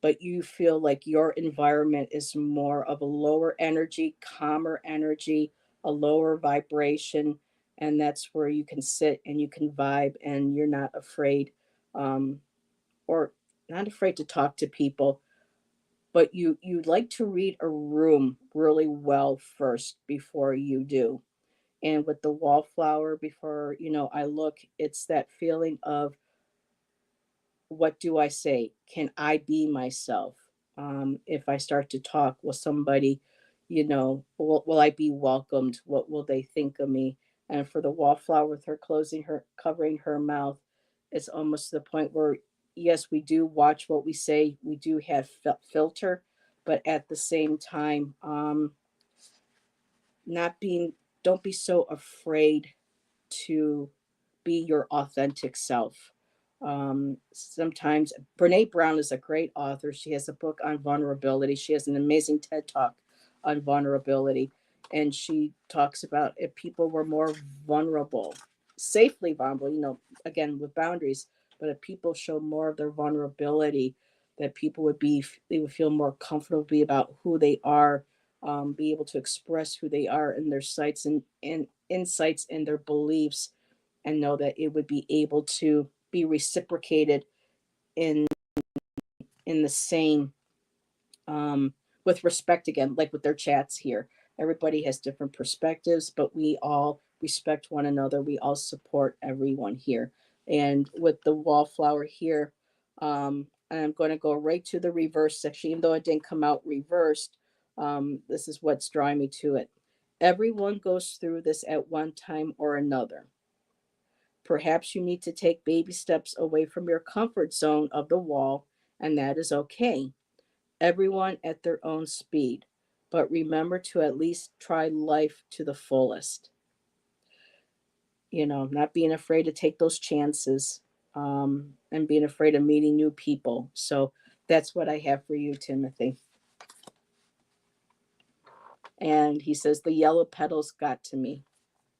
but you feel like your environment is more of a lower energy, calmer energy, a lower vibration, and that's where you can sit and you can vibe and you're not afraid, um, or not afraid to talk to people, but you like to read a room really well first before you do. And with the wallflower, before I look, it's that feeling of, what do I say? Can I be myself? If I start to talk with somebody, will I be welcomed? What will they think of me? And for the wallflower, with her covering her mouth, it's almost to the point where, yes, we do watch what we say. We do have filter, but at the same time, not being, don't be so afraid to be your authentic self. Sometimes Brene Brown is a great author. She has a book on vulnerability. She has an amazing TED talk on vulnerability. And she talks about, if people were more vulnerable, safely vulnerable, again, with boundaries, but if people show more of their vulnerability, that people they would feel more comfortable, be about who they are, be able to express who they are and their sights and insights and their beliefs, and know that it would be able to be reciprocated in the same, with respect, again, like with their chats here. Everybody has different perspectives, but we all respect one another. We all support everyone here. And with the wallflower here, I'm going to go right to the reverse section, even though it didn't come out reversed. This is what's drawing me to it. Everyone goes through this at one time or another. Perhaps you need to take baby steps away from your comfort zone of the wall, and that is okay. Everyone at their own speed. But remember to at least try life to the fullest. Not being afraid to take those chances, and being afraid of meeting new people. So that's what I have for you, Timothy. And he says, the yellow petals got to me.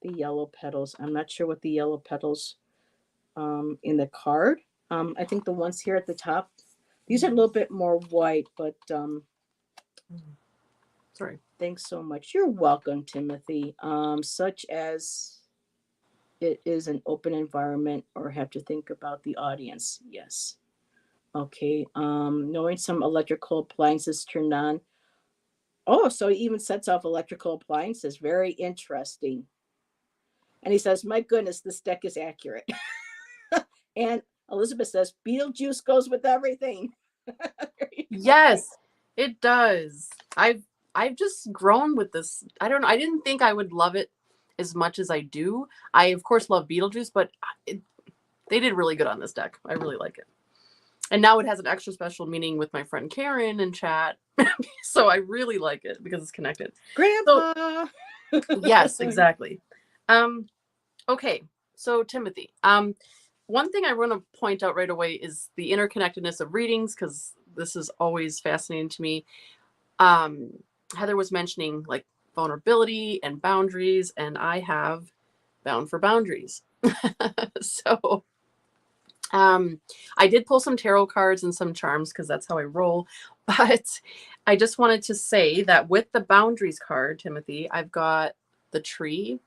The yellow petals. I'm not sure what the yellow petals, in the card. I think the ones here at the top, these are a little bit more white, but Sorry. thanks so much. You're welcome, Timothy. Such as it is an open environment, or have to think about the audience. Yes. Okay. Knowing some electrical appliances turned on. Oh, so he even sets off electrical appliances. Very interesting. And he says, my goodness, this deck is accurate. And Elizabeth says, Beetlejuice goes with everything. Yes, it does. I've just grown with this. I don't know. I didn't think I would love it as much as I do. I of course love Beetlejuice, but they did really good on this deck. I really like it. And now it has an extra special meaning with my friend Karen in chat. So I really like it because it's connected. So Grandpa. yes, exactly. Okay, so Timothy, one thing I want to point out right away is the interconnectedness of readings, because this is always fascinating to me. Heather was mentioning like vulnerability and boundaries, and I have Bound for Boundaries. So I did pull some tarot cards and some charms because that's how I roll. But I just wanted to say that with the boundaries card, Timothy, I've got the tree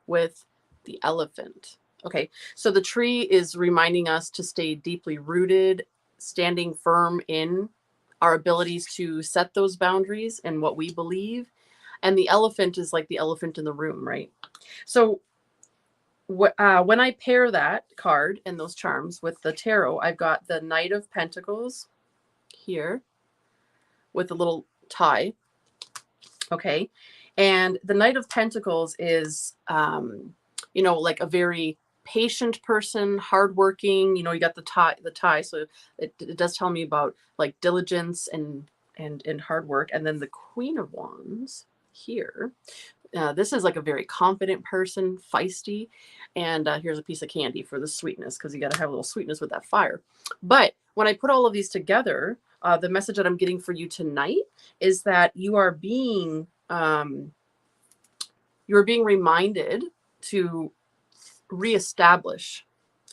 with the elephant. Okay, so the tree is reminding us to stay deeply rooted, standing firm in our abilities to set those boundaries and what we believe. And the elephant is like the elephant in the room, right? So when I pair that card and those charms with the tarot, I've got the Knight of Pentacles here with a little tie. Okay. And the Knight of Pentacles is, like a very patient person, hardworking. You got the tie. So it does tell me about like diligence and hard work. And then the Queen of Wands here. This is like a very confident person, feisty. And here's a piece of candy for the sweetness, because you got to have a little sweetness with that fire. But when I put all of these together, the message that I'm getting for you tonight is that you are being reminded to reestablish.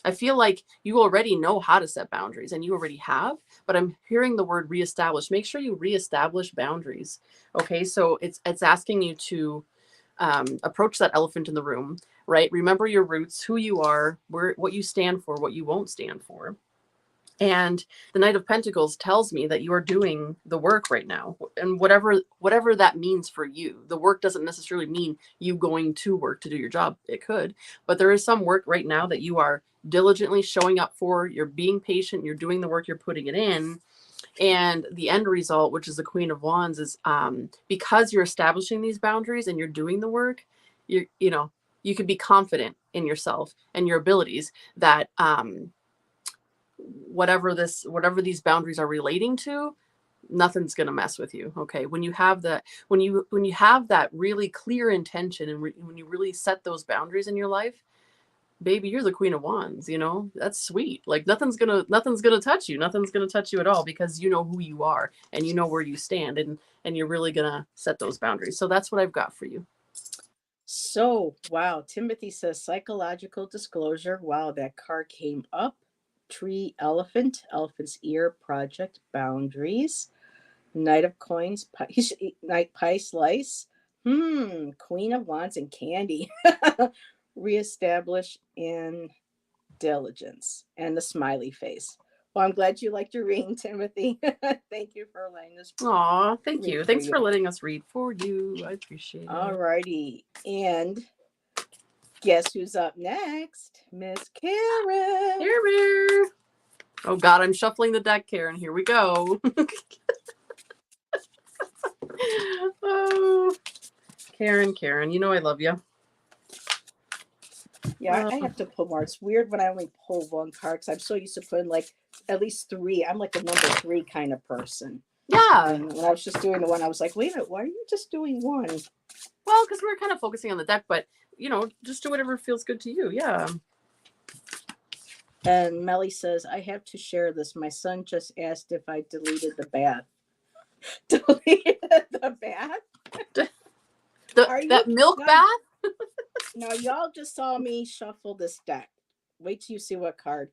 I feel like you already know how to set boundaries, and you already have, but I'm hearing the word reestablish. Make sure you reestablish boundaries. Okay, so it's asking you to approach that elephant in the room, right? Remember your roots, who you are, what you stand for, what you won't stand for. And the Knight of Pentacles tells me that you are doing the work right now, and whatever that means for you. The work doesn't necessarily mean you going to work to do your job. It could, but there is some work right now that you are diligently showing up for. You're being patient. You're doing the work. You're putting it in. And the end result, which is the Queen of Wands, is because you're establishing these boundaries and you're doing the work, you can be confident in yourself and your abilities that whatever these boundaries are relating to, nothing's going to mess with you. Okay, when you have that really clear intention, and when you really set those boundaries in your life, baby, you're the Queen of Wands. That's sweet. Like nothing's gonna touch you. Nothing's gonna touch you at all, because you know who you are and you know where you stand, and you're really gonna set those boundaries. So that's what I've got for you. So, wow. Timothy says psychological disclosure. Wow, that card came up. Tree, elephant, elephant's ear, project, boundaries, Knight of Coins, Knight pie slice, Queen of Wands and candy, reestablish and diligence, and the smiley face. Well, I'm glad you liked your reading, Timothy. Thank you for letting us. Aw, thank you. Thanks you. for letting us read for you. I appreciate it. All righty. And guess who's up next? Miss Karen. Here. Oh God, I'm shuffling the deck, Karen. Here we go. Oh, Karen, you know I love you. Yeah, I have to pull more. It's weird when I only pull one card, because I'm so used to putting like at least 3. I'm like a number 3 kind of person. Yeah. And when I was just doing the one, I was like, wait a minute, why are you just doing one? Well, because we're kind of focusing on the deck, but just do whatever feels good to you. Yeah. And Melly says, I have to share this. My son just asked if I deleted the bath. Deleted the bath? That milk bath? Now, y'all just saw me shuffle this deck. Wait till you see what card.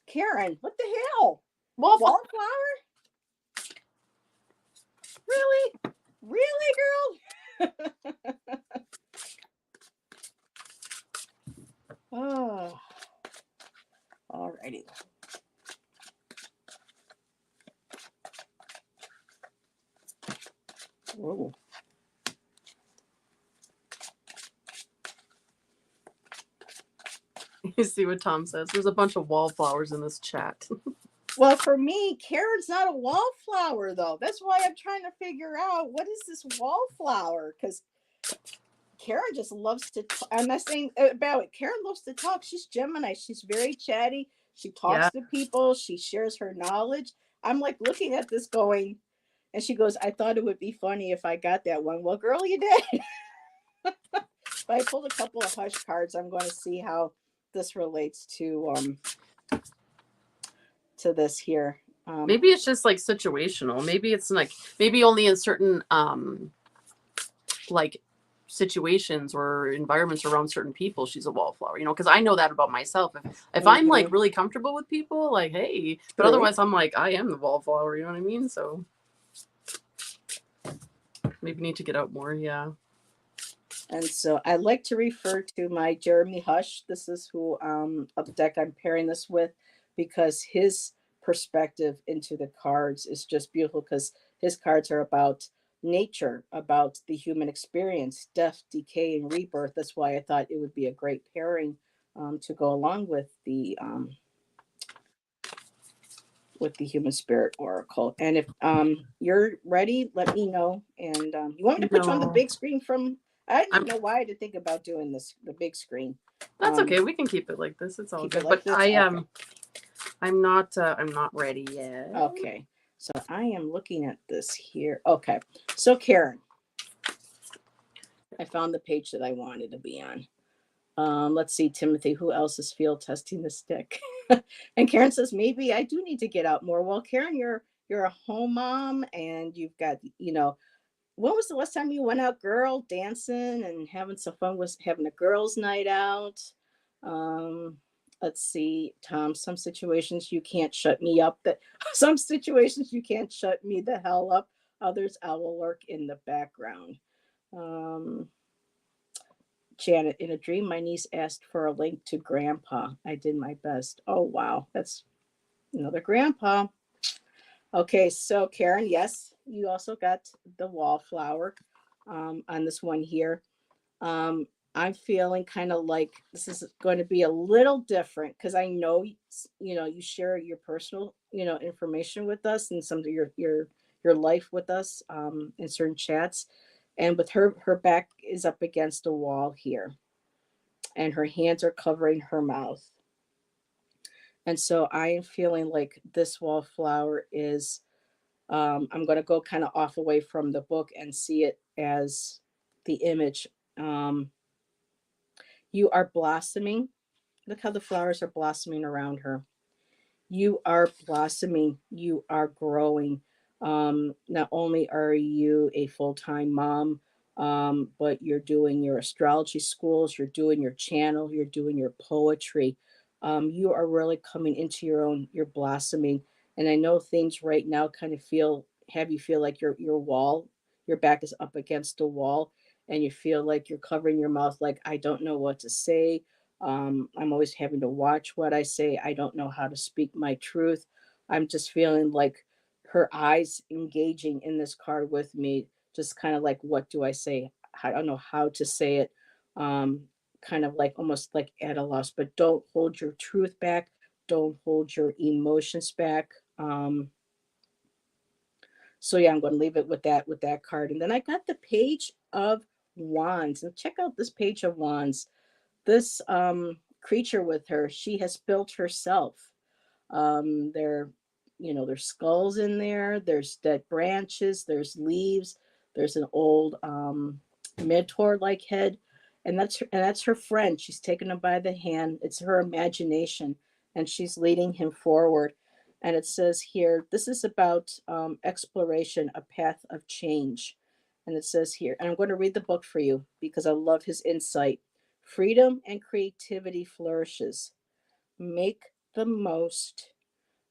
Karen, what the hell? Wallflower? Really? Really, girl? Oh. Alrighty. Whoa. You see what Tom says? There's a bunch of wallflowers in this chat. Well, for me, Karen's not a wallflower, though. That's why I'm trying to figure out, what is this wallflower? Because Karen just loves to talk. I'm not saying about it. Karen loves to talk. She's Gemini. She's very chatty. She Yeah. talks to people. She shares her knowledge. I'm like looking at this going, and she goes, I thought it would be funny if I got that one. Well, girl, you did. But I pulled a couple of hush cards. I'm going to see how this relates to this here. Maybe it's just like situational. Maybe it's like maybe only in certain like situations or environments around certain people she's a wallflower, you know, because I know that about myself. If I'm like Mhm. really comfortable with people, like hey, but True. otherwise I'm like I am the wallflower, you know what I mean? So maybe need to get out more. Yeah. And so I like to refer to my Jeremy Hush. This is who of the deck I'm pairing this with, because his perspective into the cards is just beautiful, because his cards are about nature, about the human experience, death, decay, and rebirth. That's why I thought it would be a great pairing to go along with the human spirit oracle. And if you're ready, let me know. And you want me to put you on the No, big screen from? I didn't I'm. even know why I had to think about doing this, the big screen. That's okay. We can keep it like this. It's all Keep it good. like But this. Okay. I'm not. I'm not ready yet. Okay. So I am looking at this here. Okay. So Karen, I found the page that I wanted to be on. Let's see, Timothy, who else is field testing the stick? And Karen says, maybe I do need to get out more. Well, Karen, you're a home mom, and you've got, when was the last time you went out, girl, dancing and having some fun with having a girls' night out? Um, let's see, Tom. Some situations you can't shut me up. That some situations you can't shut me the hell up. Others I will lurk in the background. Um, Janet, in a dream, my niece asked for a link to Grandpa. I did my best. Oh wow, that's another Grandpa. Okay, so Karen, yes, you also got the wallflower on this one here. Um, I'm feeling kind of like this is going to be a little different, because I know you share your personal information with us, and some of your life with us in certain chats. And with her back is up against a wall here, and her hands are covering her mouth. And so I am feeling like this wallflower is I'm going to go kind of off away from the book and see it as the image. Um, you are blossoming. Look how the flowers are blossoming around her. You are blossoming. You are growing. Not only are you a full-time mom, but you're doing your astrology schools, you're doing your channel, you're doing your poetry. You are really coming into your own, you're blossoming. And I know things right now kind of have you feel like your back is up against a wall, and you feel like you're covering your mouth, like, I don't know what to say. I'm always having to watch what I say. I don't know how to speak my truth. I'm just feeling like her eyes engaging in this card with me, just kind of like, what do I say? I don't know how to say it. Um, Kind of like almost like at a loss, but don't hold your truth back. Don't hold your emotions back. So yeah, I'm going to leave it with that card. And then I got the Page of Wands. And check out this Page of Wands. This creature with her, she has built herself. There, there's skulls in there. There's dead branches. There's leaves. There's an old mentor-like head, and that's her friend. She's taken him by the hand. It's her imagination, and she's leading him forward. And it says here, this is about exploration, a path of change. And it says here, and I'm going to read the book for you because I love his insight. Freedom and creativity flourishes. Make the most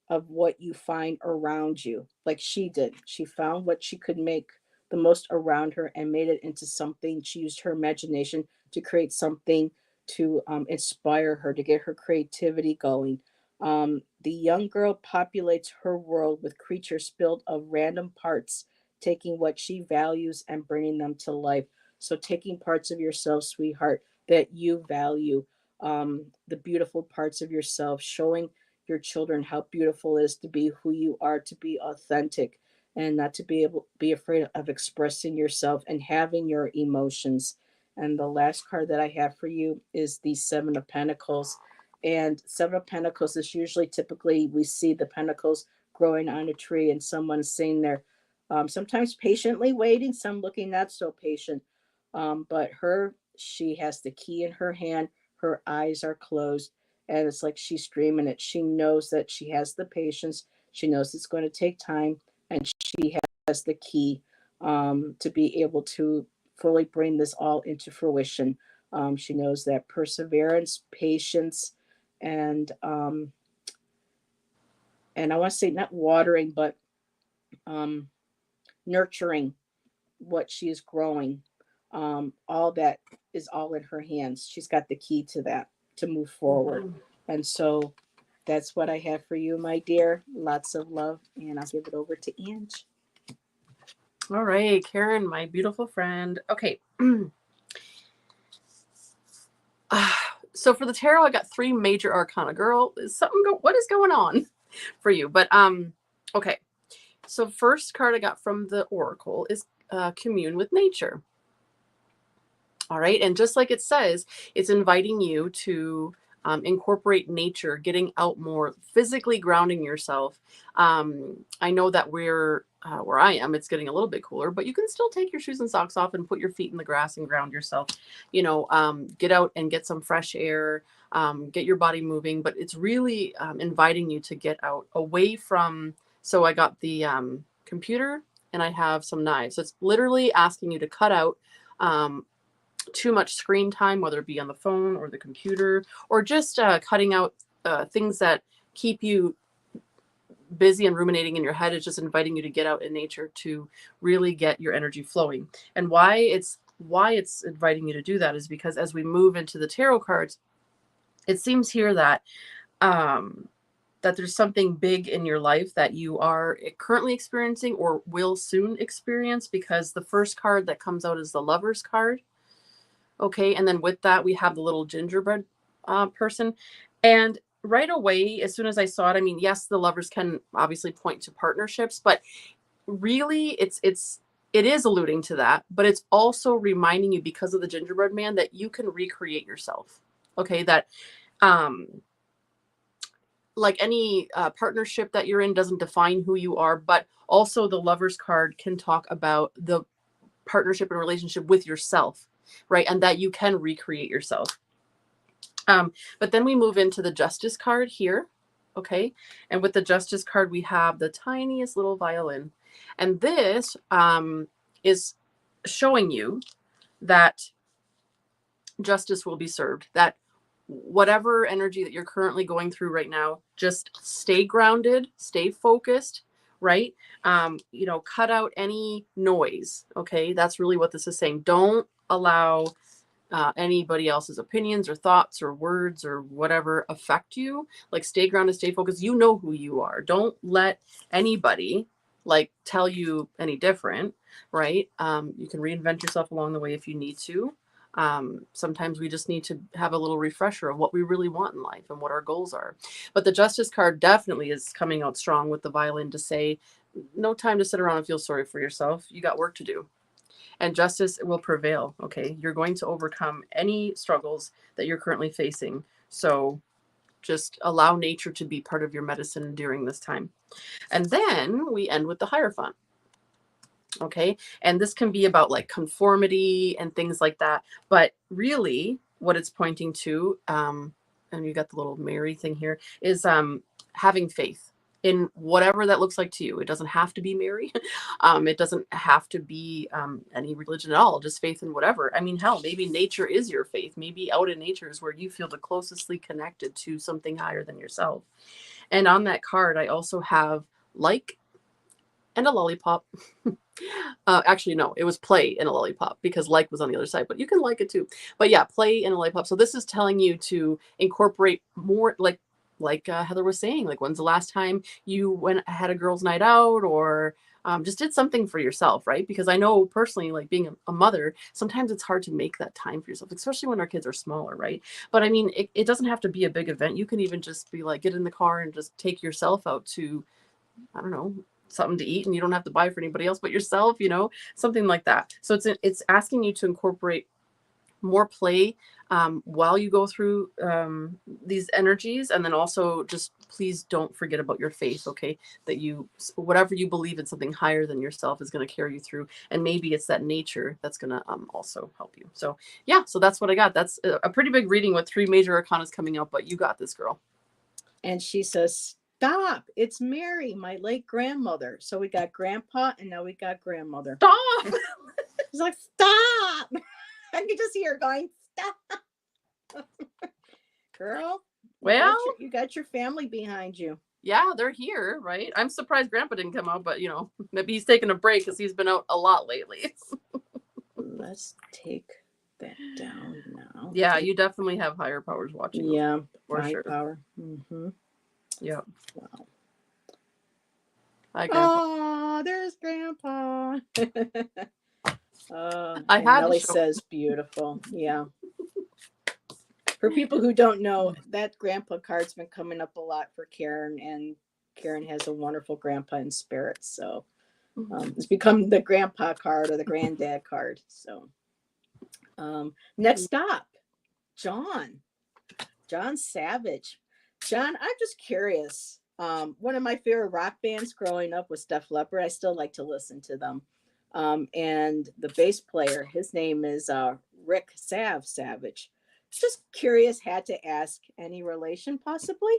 of what you find around you, like she did. She found what she could make the most around her and made it into something. She used her imagination to create something to inspire her, to get her creativity going. The young girl populates her world with creatures built of random parts, taking what she values and bringing them to life. So, taking parts of yourself, sweetheart, that you value, the beautiful parts of yourself, showing your children how beautiful it is to be who you are, to be authentic, and not to be afraid of expressing yourself and having your emotions. And the last card that I have for you is the Seven of Pentacles. And Seven of Pentacles is usually, typically, we see the pentacles growing on a tree and someone sitting there, sometimes patiently waiting, some looking not so patient. But she has the key in her hand, her eyes are closed, and it's like she's dreaming it. She knows that she has the patience, she knows it's going to take time, and she has the key to be able to fully bring this all into fruition. She knows that perseverance, patience, and I want to say not watering, but um, nurturing what she is growing. All that is all in her hands. She's got the key to that to move forward. Mhm. And so that's what I have for you, my dear. Lots of love, and I'll give it over to Ange. All right, Karen, my beautiful friend. Okay. So for the tarot, I got 3 major arcana. Girl, what is going on for you? But okay. So first card I got from the Oracle is commune with nature. All right. And just like it says, it's inviting you to incorporate nature, getting out more, physically grounding yourself. I know that where I am, it's getting a little bit cooler, but you can still take your shoes and socks off and put your feet in the grass and ground yourself. Get out and get some fresh air, get your body moving. But it's really inviting you to get out away from. So I got the computer and I have some knives. So it's literally asking you to cut out. Too much screen time, whether it be on the phone or the computer, or just cutting out things that keep you busy and ruminating in your head. Is just inviting you to get out in nature to really get your energy flowing. And why it's inviting you to do that is because as we move into the tarot cards, it seems here that that there's something big in your life that you are currently experiencing or will soon experience, because the first card that comes out is the Lover's card. Okay, and then with that, we have the little gingerbread person. And right away, as soon as I saw it, I mean, yes, the lovers can obviously point to partnerships, but really it is alluding to that, but it's also reminding you, because of the gingerbread man, that you can recreate yourself. Okay, that um like any partnership that you're in doesn't define who you are, but also the Lover's card can talk about the partnership and relationship with yourself, right? And that you can recreate yourself. But then we move into the Justice card here. Okay. And with the Justice card, we have the tiniest little violin. And this is showing you that justice will be served, that whatever energy that you're currently going through right now, just stay grounded, stay focused, right? Cut out any noise. Okay. That's really what this is saying. Don't allow anybody else's opinions or thoughts or words or whatever affect you. Like, stay grounded, stay focused. You know who you are. Don't let anybody like tell you any different, right? You can reinvent yourself along the way if you need to. Sometimes we just need to have a little refresher of what we really want in life and what our goals are. But the Justice card definitely is coming out strong with the violin to say, no time to sit around and feel sorry for yourself. You got work to do. And justice will prevail. Okay. You're going to overcome any struggles that you're currently facing. So just allow nature to be part of your medicine during this time. And then we end with the Hierophant. Okay. And this can be about like conformity and things like that. But really, what it's pointing to, and you got the little Mary thing here, is having faith in whatever that looks like to you. It doesn't have to be Mary. It doesn't have to be any religion at all, just faith in whatever. I mean, hell, maybe nature is your faith. Maybe out in nature is where you feel the closestly connected to something higher than yourself. And on that card, I also have like and a lollipop. Actually, no, it was play and a lollipop, because like was on the other side, but you can like it too. But yeah, play and a lollipop. So this is telling you to incorporate more, like Heather was saying, like, when's the last time you had a girls' night out, or just did something for yourself, right? Because I know personally, like being a mother, sometimes it's hard to make that time for yourself, especially when our kids are smaller, right? But I mean, it doesn't have to be a big event. You can even just be like, get in the car and just take yourself out to, I don't know, something to eat, and you don't have to buy for anybody else but yourself, something like that. So it's asking you to incorporate more play, while you go through these energies. And then also just please don't forget about your faith, okay? That whatever you believe in, something higher than yourself is going to carry you through. And maybe it's that nature that's going to also help you. So yeah, so that's what I got. That's a pretty big reading with 3 major arcanas coming up, but you got this, girl. And she says, stop, it's Mary, my late grandmother. So we got grandpa and now we got grandmother. Stop! She's like, stop. I can just hear her going, stop. Girl, well, you got your family behind you. Yeah, they're here, right? I'm surprised Grandpa didn't come out, but maybe he's taking a break because he's been out a lot lately. Let's take that down now. Yeah, you definitely have higher powers watching. Yeah, for sure. Power. Mm-hmm. Yeah. Wow. Hi, Grandpa. Oh, there's Grandpa. I had Nellie says beautiful. Yeah. For people who don't know, that grandpa card's been coming up a lot for Karen, and Karen has a wonderful grandpa in spirit. So it's become the grandpa card or the granddad card. So next stop, John Savage. John, I'm just curious. One of my favorite rock bands growing up was Def Leppard. I still like to listen to them. And the bass player, his name is Rick Savage. Just curious, had to ask, any relation possibly?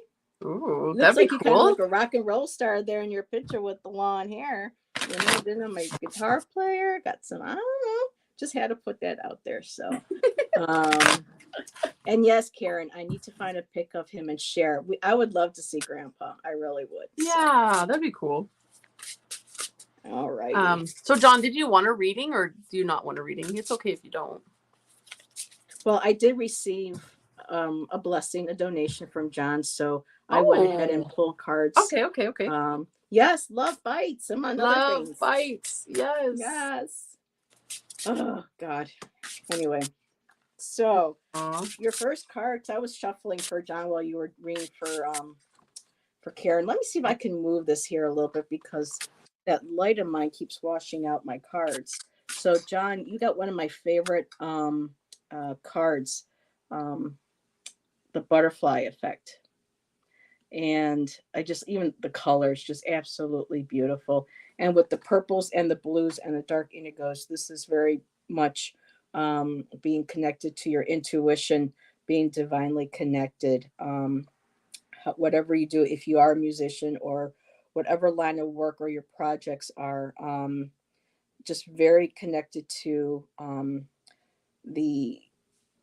Ooh, Looks that'd like be you cool. kind of look a rock and roll star there in your picture with the long hair. Then I'm a guitar player, got some, I don't know, just had to put that out there. So and yes, Karen, I need to find a pic of him and share. I would love to see Grandpa. I really would. Yeah, that'd be cool. All right. So John, did you want a reading or do you not want a reading? It's okay if you don't. Well, I did receive a blessing, a donation from John, so I went ahead and pulled cards. Okay. Yes, love bites, among other things. Love bites. Yes. Yes. Oh God. Anyway, so your first cards, I was shuffling for John while you were reading for Karen. Let me see if I can move this here a little bit because that light of mine keeps washing out my cards. So John, you got one of my favorite cards, the butterfly effect. And even the colors, just absolutely beautiful. And with the purples and the blues and the dark indigos, this is very much being connected to your intuition, being divinely connected. Whatever you do, if you are a musician or whatever line of work or your projects are, just very connected to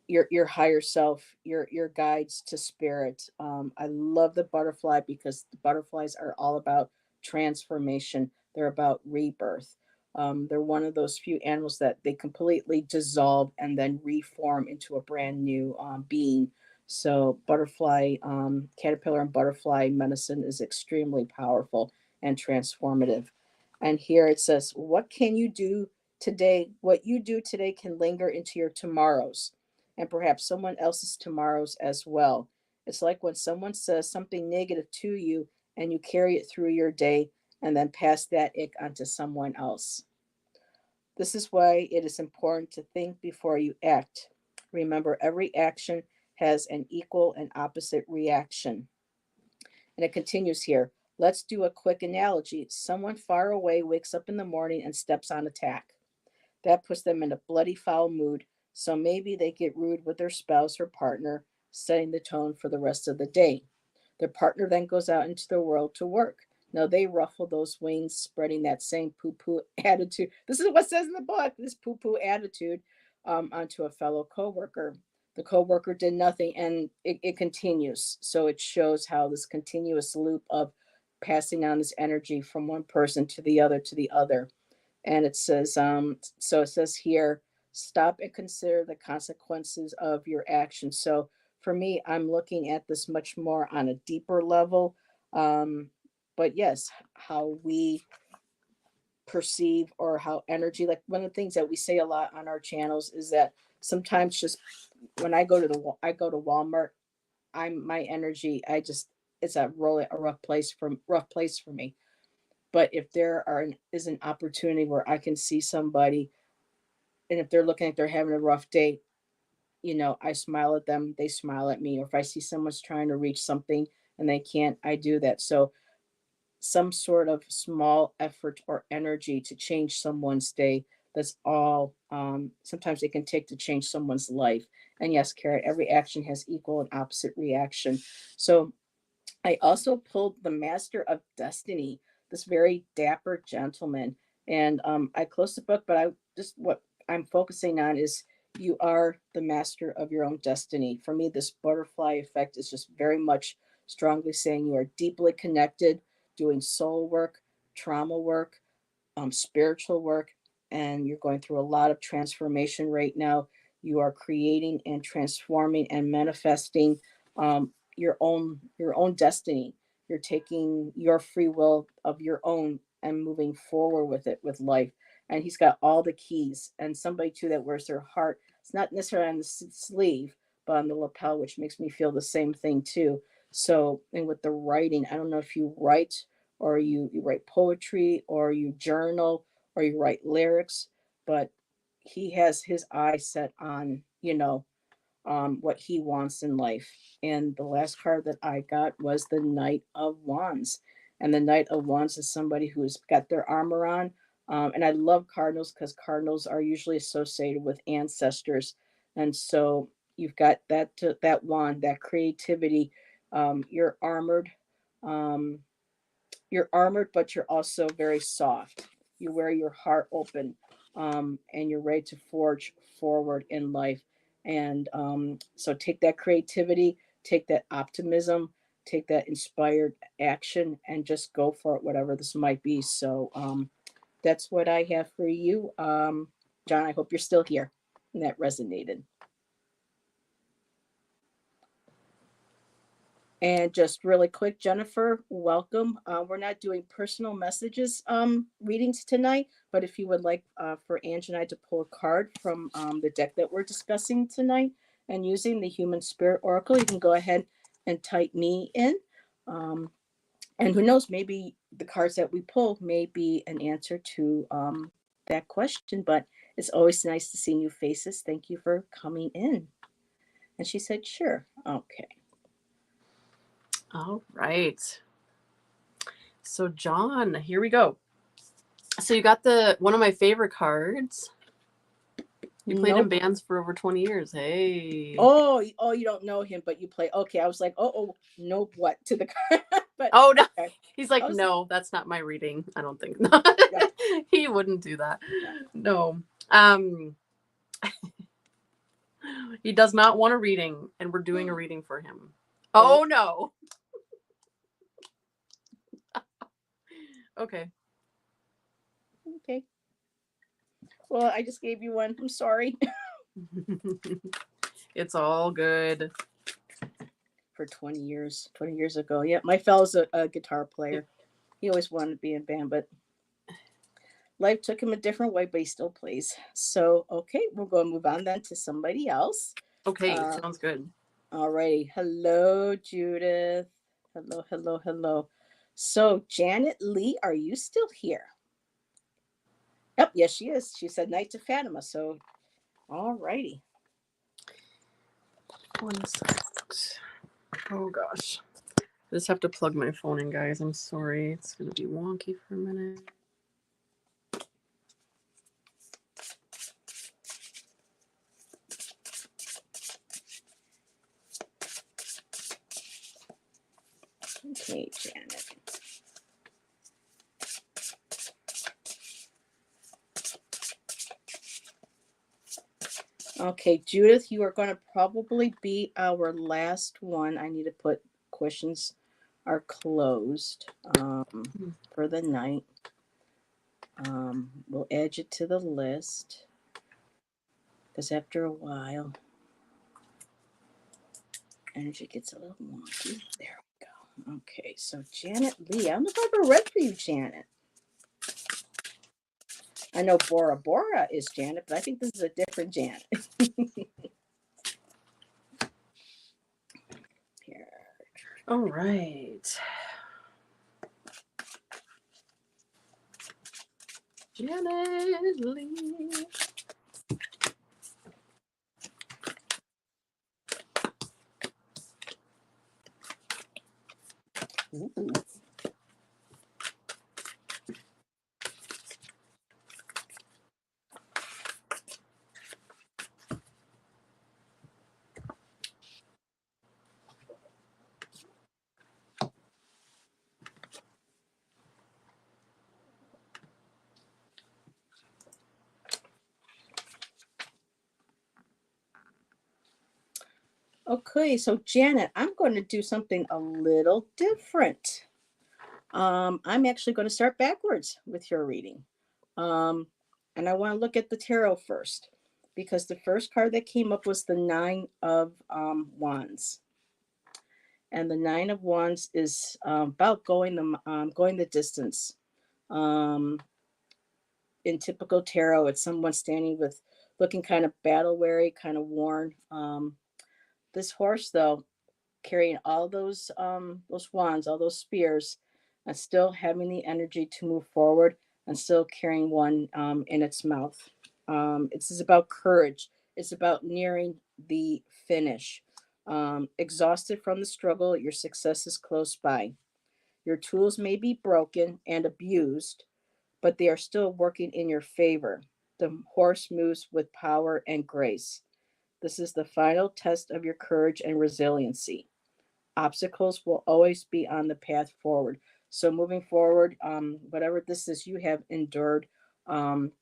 your higher self, your guides to spirit. I love the butterfly because the butterflies are all about transformation. They're about rebirth. They're one of those few animals that they completely dissolve and then reform into a brand new being. So butterfly, caterpillar and butterfly medicine is extremely powerful and transformative. And here it says, what can you do today? What you do today can linger into your tomorrows and perhaps someone else's tomorrows as well. It's like when someone says something negative to you and you carry it through your day and then pass that ick onto someone else. This is why it is important to think before you act. Remember, every action has an equal and opposite reaction. And it continues here. Let's do a quick analogy. Someone far away wakes up in the morning and steps on a tack. That puts them in a bloody foul mood, so maybe they get rude with their spouse or partner, setting the tone for the rest of the day. Their partner then goes out into the world to work. Now they ruffle those wings, spreading that same poo poo attitude. This is what says in the book, this poo poo attitude onto a fellow coworker. The coworker did nothing, and it continues. So it shows how this continuous loop of passing on this energy from one person to the other to the other. And it says, so it says here, stop and consider the consequences of your actions. So for me, I'm looking at this much more on a deeper level. But yes, how we perceive or how energy, like one of the things that we say a lot on our channels is that sometimes just when I go to Walmart, my energy, it's a rough place for me. But if is an opportunity where I can see somebody, and if they're looking like they're having a rough day, you know, I smile at them, they smile at me. Or if I see someone's trying to reach something and they can't, I do that. So some sort of small effort or energy to change someone's day. That's all. Sometimes it can take to change someone's life. And yes, Carrot, every action has equal and opposite reaction. So I also pulled the Master of Destiny, this very dapper gentleman. And I closed the book, but I just what I'm focusing on is you are the master of your own destiny. For me, this butterfly effect is just very much strongly saying you are deeply connected, doing soul work, trauma work, spiritual work, and you're going through a lot of transformation right now. You are creating and transforming and manifesting your own destiny. You're taking your free will of your own and moving forward with it with life. And he's got all the keys. And somebody too that wears their heart. It's not necessarily on the sleeve, but on the lapel, which makes me feel the same thing too. So, and with the writing, I don't know if you write or you write poetry or you journal or you write lyrics, but he has his eye set on, what he wants in life. And the last card that I got was the Knight of Wands. And the Knight of Wands is somebody who's got their armor on. And I love cardinals because cardinals are usually associated with ancestors. And so you've got that wand, that creativity. You're armored. Um, you're armored, but you're also very soft. You wear your heart open, and you're ready to forge forward in life. And so take that creativity, take that optimism, take that inspired action, and just go for it, whatever this might be. So that's what I have for you. John, I hope you're still here. And that resonated. And just really quick, Jennifer, welcome. We're not doing personal messages readings tonight, but if you would like for Ange and I to pull a card from the deck that we're discussing tonight and using the Human Spirit Oracle, you can go ahead and type me in. And who knows, maybe the cards that we pull may be an answer to that question, but it's always nice to see new faces. Thank you for coming in. And she said, sure. Okay. All right. So John, here we go. So you got one of my favorite cards. You played in bands for over 20 years. Hey. Oh, you don't know him, but you play. Okay, I was like, nope, what to the card? But no, okay. He's like, no, that's not my reading. I don't think he wouldn't do that. No. He does not want a reading, and we're doing a reading for him. Oh no. Okay. Well, I just gave you one. I'm sorry. It's all good. For 20 years ago. Yeah, my fellow's a guitar player. He always wanted to be in band, but life took him a different way, but he still plays. So, okay, we're going to move on then to somebody else. Okay, sounds good. All righty. Hello, Judith. Hello. So, Janet Lee, are you still here? Yep, yes, she is. She said night to Fatima. So, all righty. 1 second. Oh gosh. I just have to plug my phone in, guys. I'm sorry. It's going to be wonky for a minute. Okay, Janet. Okay, Judith, you are going to probably be our last one. I need to put questions are closed for the night. We'll add you to the list because after a while, energy gets a little wonky. There we go. Okay, so Janet Lee. I don't know if I've ever read for you, Janet. I know Bora Bora is Janet, but I think this is a different Janet. Here. All right. Janet Lee. Okay, so Janet, I'm going to do something a little different. I'm actually going to start backwards with your reading. Um, and I want to look at the tarot first because the first card that came up was the Nine of Wands. And the Nine of Wands is about going the distance. Um, in typical tarot, it's someone standing with looking kind of battle weary, kind of worn. This horse, though, carrying all those wands, all those spears, and still having the energy to move forward, and still carrying one in its mouth. This is about courage. It's about nearing the finish. Exhausted from the struggle, your success is close by. Your tools may be broken and abused, but they are still working in your favor. The horse moves with power and grace. This is the final test of your courage and resiliency. Obstacles will always be on the path forward. So moving forward, whatever this is, you have endured, and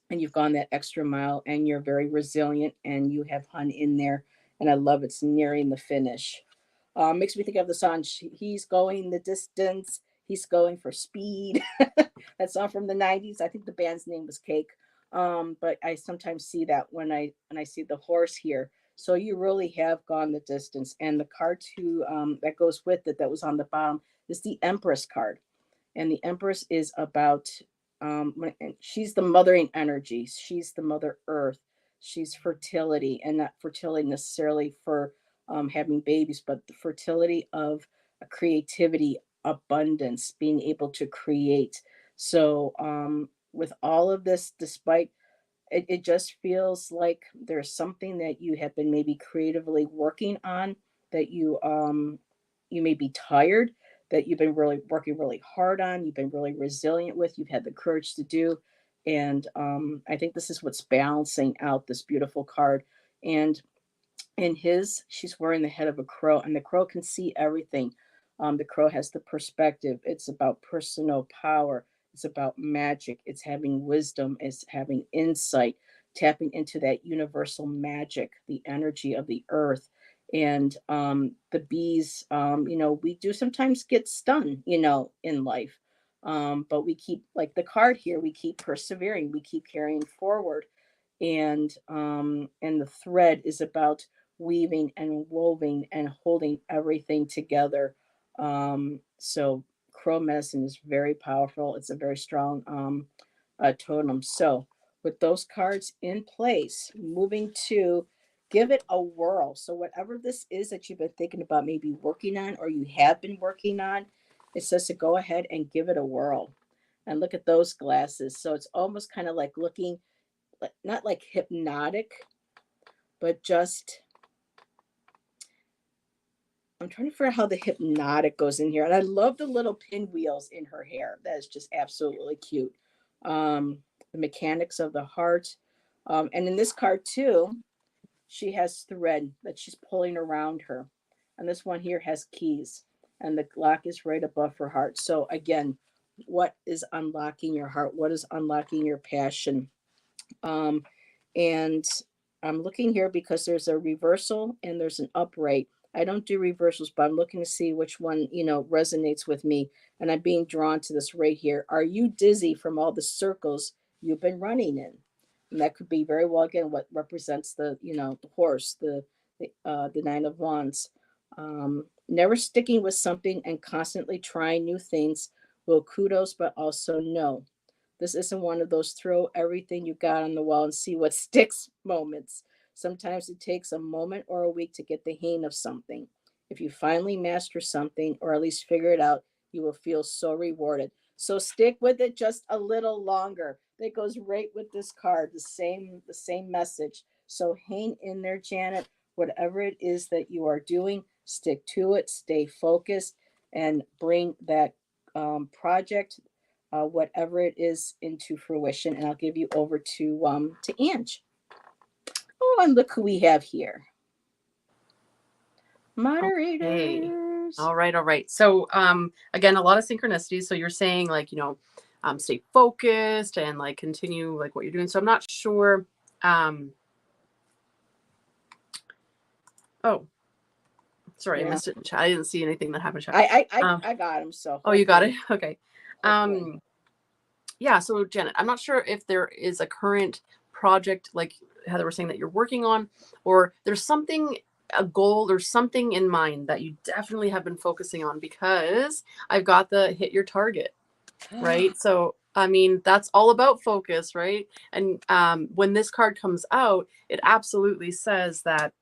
you've gone that extra mile, and you're very resilient, and you have hung in there. And I love it's nearing the finish. Makes me think of the song. He's going the distance. He's going for speed. That song from the '90s. I think the band's name was Cake. But I sometimes see that when I see the horse here. So you really have gone the distance. And the card too that goes with it that was on the bottom is the Empress card. And the Empress is about she's the mothering energy. She's the Mother Earth. She's fertility, and not fertility necessarily for having babies, but the fertility of creativity, abundance, being able to create. So with all of this, despite it just feels like there's something that you have been maybe creatively working on that you may be tired, that you've been really working really hard on, you've been really resilient with, you've had the courage to do. And I think this is what's balancing out this beautiful card. And in his, she's wearing the head of a crow, and the crow can see everything. The crow has the perspective. It's about personal power. It's about magic. It's having wisdom. It's having insight, tapping into that universal magic, the energy of the earth. And the bees, we do sometimes get stung, in life. But we keep, like the card here, we keep persevering, we keep carrying forward. And the thread is about weaving and woven and holding everything together. So crow medicine is very powerful. It's a very strong totem. So with those cards in place, moving to give it a whirl. So whatever this is that you've been thinking about maybe working on or you have been working on, it says to go ahead and give it a whirl. And look at those glasses. So it's almost kind of like looking, not like hypnotic, but just I'm trying to figure out how the hypnotic goes in here. And I love the little pinwheels in her hair. That is just absolutely cute. The mechanics of the heart. And in this card, too, she has thread that she's pulling around her. And this one here has keys. And the lock is right above her heart. So, again, what is unlocking your heart? What is unlocking your passion? Um, and I'm looking here because there's a reversal and there's an upright. I don't do reversals, but I'm looking to see which one, resonates with me. And I'm being drawn to this right here. Are you dizzy from all the circles you've been running in? And that could be very well, again, what represents the horse, the Nine of Wands. Never sticking with something and constantly trying new things. Well, kudos, but also no. This isn't one of those throw everything you got on the wall and see what sticks moments. Sometimes it takes a moment or a week to get the hang of something. If you finally master something or at least figure it out, you will feel so rewarded. So stick with it just a little longer. That goes right with this card, the same message. So hang in there, Janet. Whatever it is that you are doing, stick to it, stay focused, and bring that project, whatever it is, into fruition. And I'll give you over to Ange. Oh, and look who we have here. Okay. Moderators. All right. All right. So, again, a lot of synchronicities. So you're saying like, stay focused and like continue like what you're doing. So I'm not sure. Oh, Sorry, I Yeah. missed it in chat. I didn't see anything that happened in chat. I got him. So Oh, you got it? hopefully. Okay. Hopefully. Yeah, so Janet, I'm not sure if there is a current project like Heather was saying that you're working on, or there's something, a goal or something in mind that you definitely have been focusing on, because I've got the hit your target, right? So, I mean, that's all about focus, right? And when this card comes out, it absolutely says that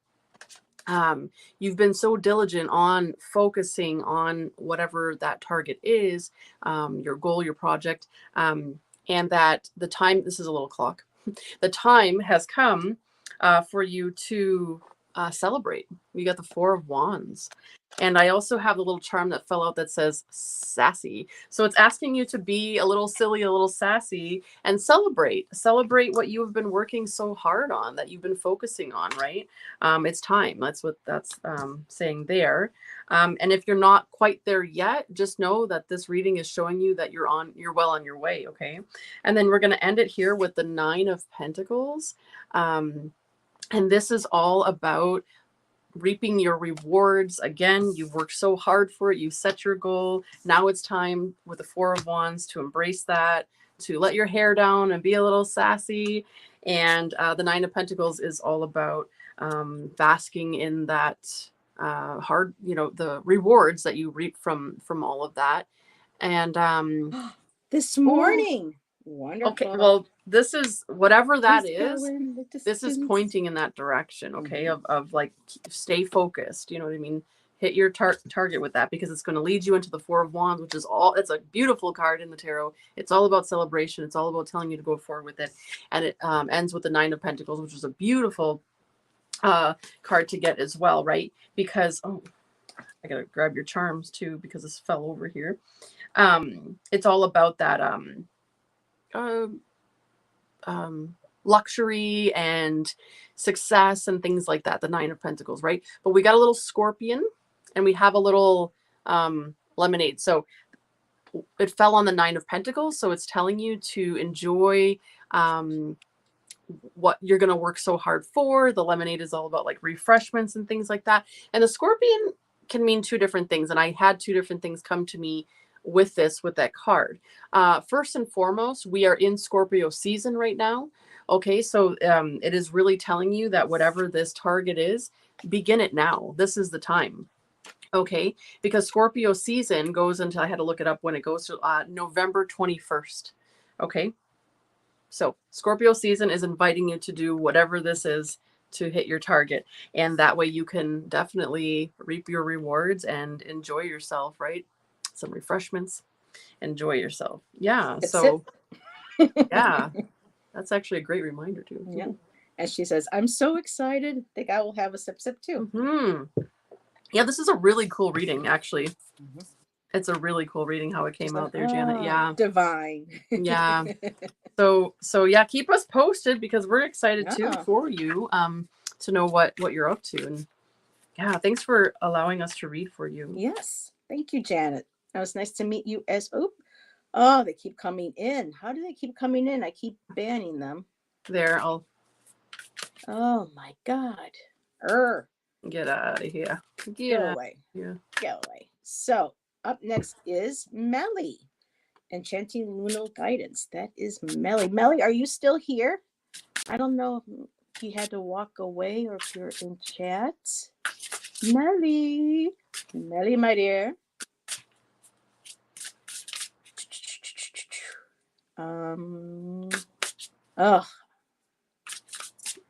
you've been so diligent on focusing on whatever that target is, your goal, your project, and that the time, this is a little clock, the time has come for you to celebrate. You got the Four of Wands. And I also have the little charm that fell out that says sassy. So it's asking you to be a little silly, a little sassy, and celebrate what you have been working so hard on, that you've been focusing on, right? It's time. That's what that's saying there. And if you're not quite there yet, just know that this reading is showing you that you're well on your way. Okay. And then we're going to end it here with the Nine of Pentacles. And this is all about reaping your rewards. Again, you've worked so hard for it. You set your goal. Now it's time with the Four of Wands to embrace that, to let your hair down and be a little sassy. And the Nine of Pentacles is all about basking in that hard, the rewards that you reap from all of that. And This oh, morning. okay, Wonderful. well, this is whatever that Just is. go in the This is distance. pointing in that direction, okay, Mhm. of like, stay focused, you know what I mean? Hit your target with that, because it's going to lead you into the Four of Wands, which is it's a beautiful card in the tarot. It's all about celebration. It's all about telling you to go forward with it. And it ends with the Nine of Pentacles, which is a beautiful card to get as well, right? Because, oh, I gotta grab your charms too, because this fell over here. It's all about that uh, luxury and success and things like that, the Nine of Pentacles, right? But we got a little scorpion and we have a little lemonade. So it fell on the Nine of Pentacles. So it's telling you to enjoy what you're going to work so hard for. The lemonade is all about like refreshments and things like that. And the scorpion can mean two different things. And I had two different things come to me with that card. First and foremost, we are in Scorpio season right now. Okay, so it is really telling you that whatever this target is, begin it now. This is the time. Okay, because Scorpio season goes until, I had to look it up when it goes to November 21st. Okay, so Scorpio season is inviting you to do whatever this is to hit your target. And that way you can definitely reap your rewards and enjoy yourself, right? Some refreshments, enjoy yourself. Yeah. It's it. So yeah, that's actually a great reminder too. Yeah. And she says, I'm so excited. I think I will have a sip too. Yeah, this is a really cool reading, actually. Mhm. It's a really cool reading how it came Like, out there, Janet. Yeah. divine. Yeah. So yeah, keep us posted, because we're excited too Yeah. for you to know what you're up to. And yeah, thanks for allowing us to read for you. Yes. Thank you, Janet. It was nice to meet you as oh, they keep coming in. How do they keep coming in? I keep banning them. There, I'll Oh my God. Er, get out of here. go Get out away. of here. Go away. So up next is Melly. Enchanting Lunal Guidance. That is Melly. Melly, are you still here? I don't know if you had to walk away or if you're in chat. Melly. Melly, my dear. Oh.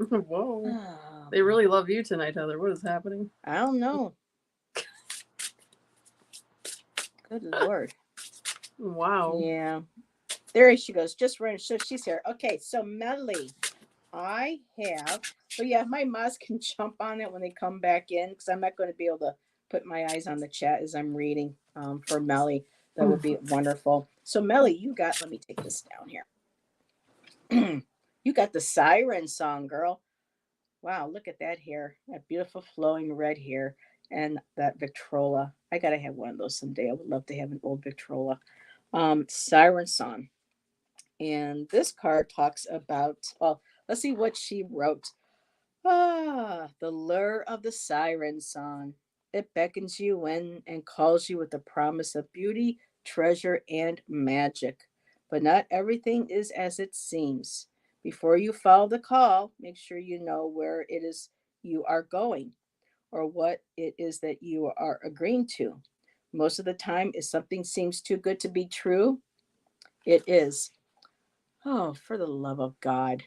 Whoa. Oh, They really love you tonight, Heather. What is happening? I don't know. Good Lord. Wow. Yeah. There she goes. Just running. So she's here. Okay. So Melly, I have. So yeah, my mouse can jump on it when they come back in, because I'm not going to be able to put my eyes on the chat as I'm reading for Melly. That would be wonderful. So Melly, you got. Let me take this down here. You got the siren song, girl. Wow, look at that hair. That beautiful flowing red hair and that Victrola. I gotta have one of those someday. I would love to have an old Victrola. Siren song. And this card talks about, well, let's see what she wrote. The lure of the siren song. It beckons you in and calls you with the promise of beauty, treasure, and magic. But not everything is as it seems. Before you follow the call, make sure you know where it is you are going or what it is that you are agreeing to. Most of the time, if something seems too good to be true, it is. Oh, for the love of God,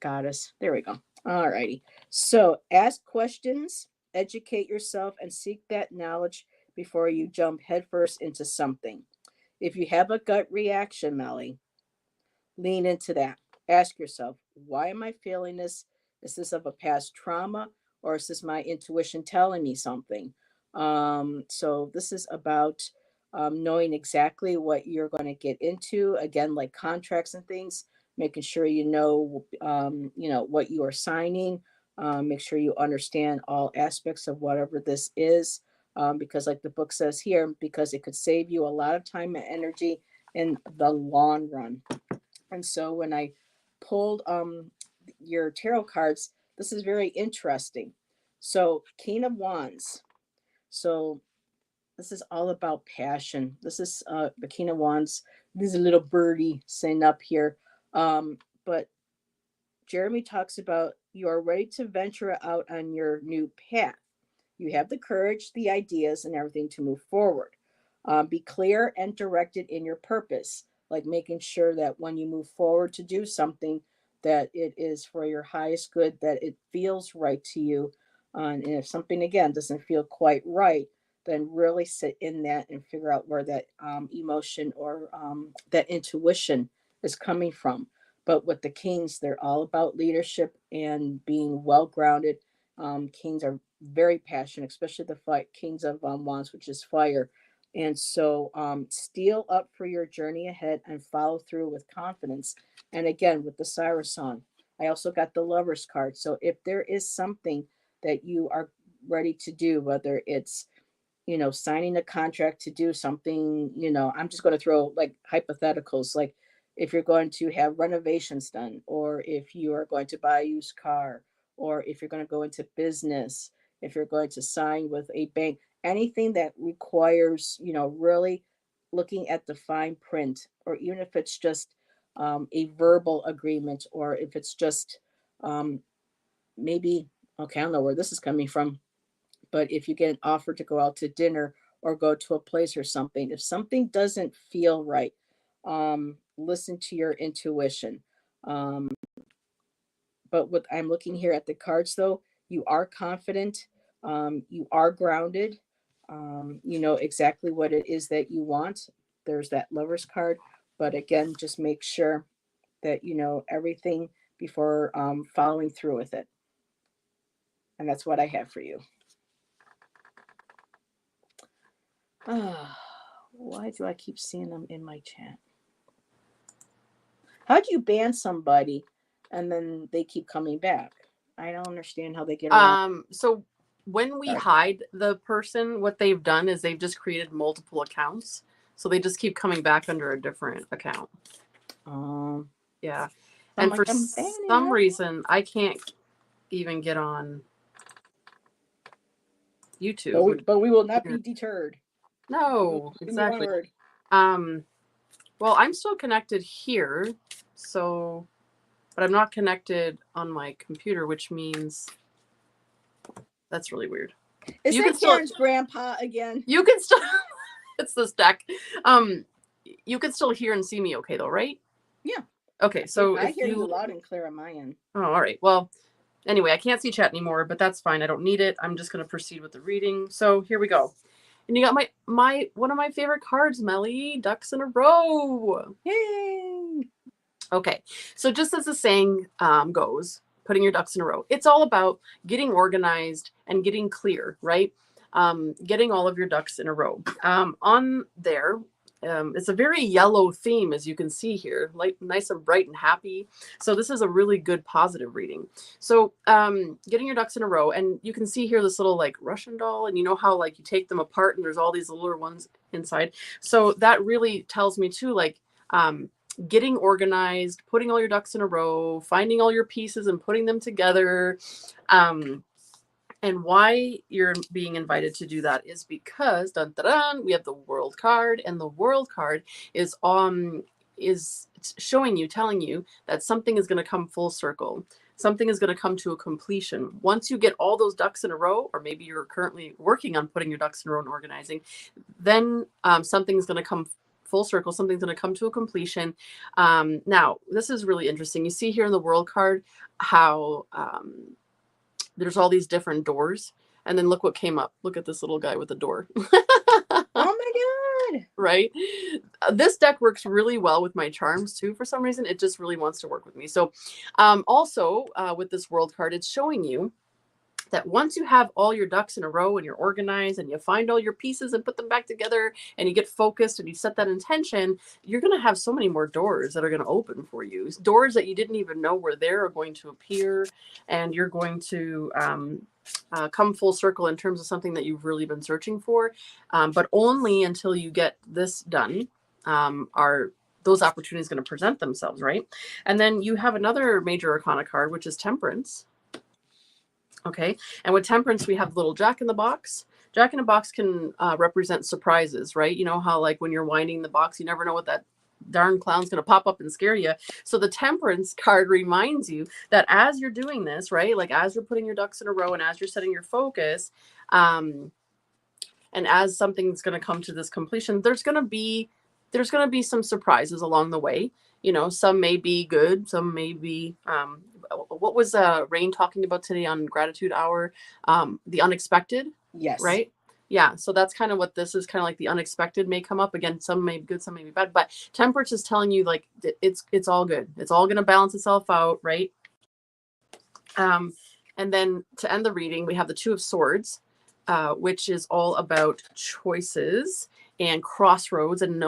Goddess. There we go. All righty. So ask questions, educate yourself, and seek that knowledge before you jump headfirst into something. If you have a gut reaction, Melly, lean into that. Ask yourself, why am I feeling this? Is this of a past trauma or is this my intuition telling me something? So this is about knowing exactly what you're going to get into. Again, like contracts and things, making sure you know what you are signing. Make sure you understand all aspects of whatever this is, because, like the book says here, because it could save you a lot of time and energy in the long run. And so when I pulled your tarot cards, this is very interesting. So King of Wands. So this is all about passion. This is the King of Wands. This is a little birdie saying up here. But Jeremy talks about you are ready to venture out on your new path. You have the courage, the ideas, and everything to move forward. Be clear and directed in your purpose, like making sure that when you move forward to do something, that it is for your highest good, that it feels right to you. And if something, again, doesn't feel quite right, then really sit in that and figure out where that emotion or that intuition is coming from. But with the Kings, they're all about leadership and being well grounded. Kings are very passionate, especially the fight Kings of Wands, which is fire. And so steel up for your journey ahead and follow through with confidence. And again, with the Cyrus song, I also got the Lover's card. So if there is something that you are ready to do, whether it's signing a contract to do something, I'm just going to throw like hypotheticals, like if you're going to have renovations done, or if you are going to buy a used car, or if you're going to go into business, if you're going to sign with a bank, anything that requires, really looking at the fine print, or even if it's just a verbal agreement, or if it's just um, maybe, okay, I don't know where this is coming from, but if you get an offer to go out to dinner or go to a place or something, if something doesn't feel right, listen to your intuition. Um, but what I'm looking here at the cards, though, you are confident, you are grounded, you know exactly what it is that you want. There's that Lover's card. But again, just make sure that you know everything before following through with it. And that's what I have for you. Ah, why do I keep seeing them in my chat? How do you ban somebody and then they keep coming back? I don't understand how they get around. So when we hide the person, what they've done is they've just created multiple accounts. So they just keep coming back under a different account. Yeah. And for some reason, I can't even get on YouTube. But we will not be deterred. No, exactly. Well, I'm still connected here, so, but I'm not connected on my computer, which means that's really weird. Is that Karen's grandpa again? You can still, it's this deck. You can still hear and see me okay though, right? Yeah. Okay, so I hear you loud and clear on my end. Oh, all right. Well, anyway, I can't see chat anymore, but that's fine. I don't need it. I'm just going to proceed with the reading. So here we go. And you got my one of my favorite cards, Melly, ducks in a row. Yay! Okay, so just as the saying goes, putting your ducks in a row. It's all about getting organized and getting clear, right? Getting all of your ducks in a row. On there, it's a very yellow theme, as you can see here, like nice and bright and happy. So this is a really good positive reading. So getting your ducks in a row, and you can see here this little like Russian doll, and you know how like you take them apart and there's all these little ones inside. So that really tells me too, like getting organized, putting all your ducks in a row, finding all your pieces and putting them together. And And why you're being invited to do that is because dun, dun, dun, we have the world card, and the world card is showing you, telling you that something is going to come full circle. Something is going to come to a completion. Once you get all those ducks in a row, or maybe you're currently working on putting your ducks in a row and organizing, then something's going to come full circle. Something's going to come to a completion. Now, this is really interesting. You see here in the world card how there's all these different doors. And then look what came up. Look at this little guy with the door. Oh my God. Right? This deck works really well with my charms too. For some reason, it just really wants to work with me. So also with this world card, it's showing you that once you have all your ducks in a row and you're organized and you find all your pieces and put them back together and you get focused and you set that intention, you're going to have so many more doors that are going to open for you. Doors that you didn't even know were there are going to appear, and you're going to come full circle in terms of something that you've really been searching for. But only until you get this done are those opportunities going to present themselves, right? And then you have another major arcana card, which is Temperance. Okay. And with Temperance, we have little Jack in the Box. Jack in the Box can represent surprises, right? You know how, like, when you're winding the box, you never know what that darn clown's going to pop up and scare you. So the Temperance card reminds you that as you're doing this, right, like as you're putting your ducks in a row and as you're setting your focus, and as something's going to come to this completion, there's going to be some surprises along the way. You know, some may be good, some may be what was Rain talking about today on Gratitude Hour? The unexpected. Yes. Right? Yeah. So that's kind of what this is, kind of like the unexpected may come up. Again, some may be good, some may be bad. But Temperance is telling you, like, it's all good. It's all going to balance itself out, right? And then to end the reading, we have the Two of Swords, which is all about choices and crossroads and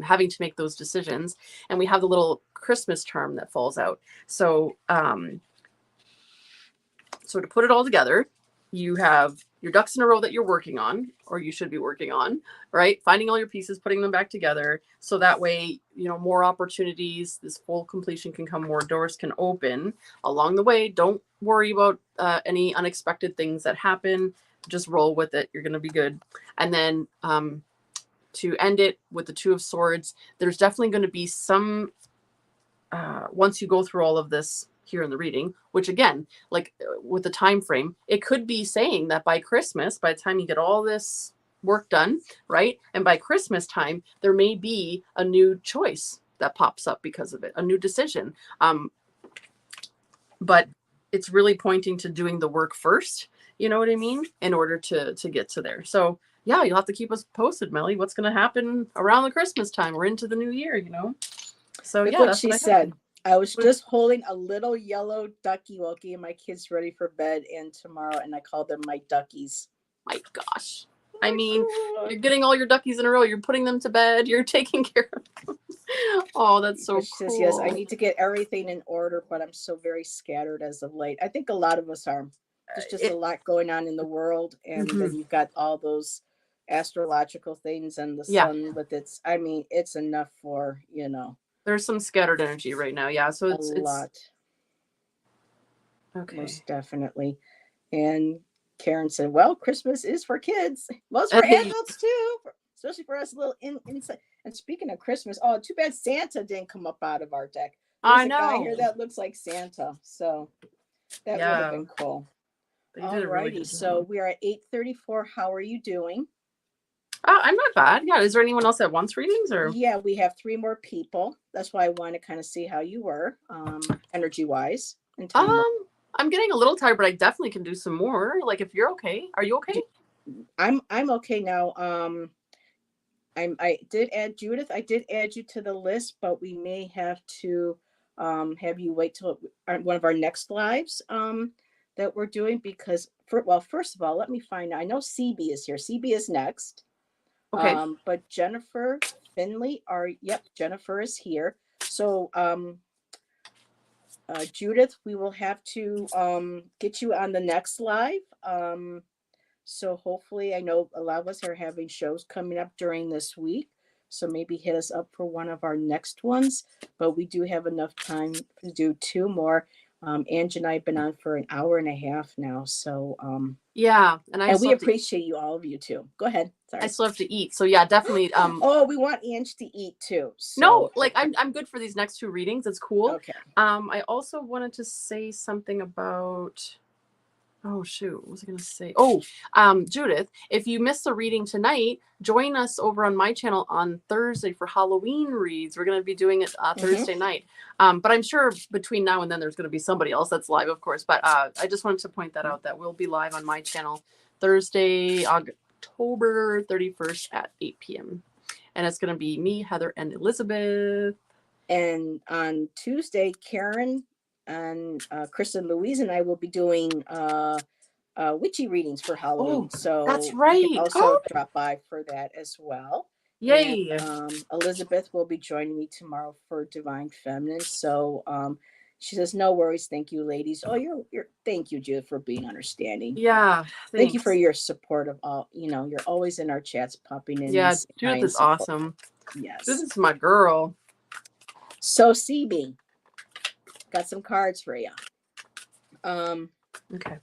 having to make those decisions. And we have the little Christmas charm that falls out. So so to put it all together, you have your ducks in a row that you're working on, or you should be working on, right? Finding all your pieces, putting them back together. So that way, you know, more opportunities, this full completion can come, more doors can open along the way. Don't worry about any unexpected things that happen. Just roll with it. You're going to be good. And then to end it with the Two of Swords, there's definitely going to be some, once you go through all of this here in the reading, which again, like with the time frame, it could be saying that by Christmas, by the time you get all this work done, right? And by Christmas time, there may be a new choice that pops up because of it, a new decision. But it's really pointing to doing the work first, you know what I mean? In order to get to there. So yeah, you'll have to keep us posted, Melly. What's going to happen around the Christmas time or into the new year, you know? So Look yeah, what that's she what I said. I was just holding a little yellow ducky while getting my kids ready for bed and tomorrow, and I called them my duckies. My gosh. I mean, you're getting all your duckies in a row. You're putting them to bed. You're taking care of them. Oh, that's so cool. Says, yes, I need to get everything in order, but I'm so very scattered as of late. I think a lot of us are. There's just a lot going on in the world, and then you've got all those astrological things and the sun with its, I mean, it's enough for, you know. There's some scattered energy right now. Yeah. So it's a lot. Okay. Most definitely. And Karen said, well, Christmas is for kids. Well, it's for adults too, especially for us little inside. And speaking of Christmas, oh, too bad Santa didn't come up out of our deck. There's a guy here that looks like Santa. So that would have been cool. All righty. So we are at 8:34. How are you doing? I'm not bad. Yeah. Is there anyone else that wants readings? Or yeah, we have 3 more people. That's why I want to kind of see how you were, energy wise. I'm getting a little tired, but I definitely can do some more. Like, if you're okay. Are you okay? I'm okay now. I did add Judith. I did add you to the list, but we may have to have you wait till one of our next lives that we're doing, because first of all, let me find out. I know CB is here. CB is next. Okay. But Jennifer Finley Jennifer is here. So Judith, we will have to get you on the next live. So hopefully, I know a lot of us are having shows coming up during this week. So maybe hit us up for one of our next ones. But we do have enough time to do 2 more. Angie and I have been on for an hour and a half now. So, Yeah, and I and still we have to appreciate you, all of you too. Go ahead. I Sorry. still have to eat. So yeah, definitely. Oh, we want Angie to eat too. No, So, like I'm good for these next two readings. It's cool. okay. I also wanted to say something about. Oh shoot, what was I gonna say? Oh, Judith, if you missed the reading tonight, join us over on my channel on Thursday for Halloween reads. We're gonna be doing it Mm-hmm. Thursday night. But I'm sure between now and then there's gonna be somebody else that's live, of course. But I just wanted to point that out that we'll be live on my channel Thursday, October 31st at 8 p.m. And it's gonna be me, Heather, and Elizabeth. And on Tuesday, Karen and Chris and Louise and I will be doing witchy readings for Halloween. Oh, that's So you can right. also Oh, drop by for that as well. And yay. Elizabeth will be joining me tomorrow for Divine Feminine. So she says, "No worries, thank you, ladies." Oh, you're thank you, Judith, for being understanding. Yeah, Thank you for thanks. your support of all. You're always in our chats, popping in and Yeah, saying hi Judith and is support. awesome. This Yes. is my girl. So CB, got some cards for you. Okay.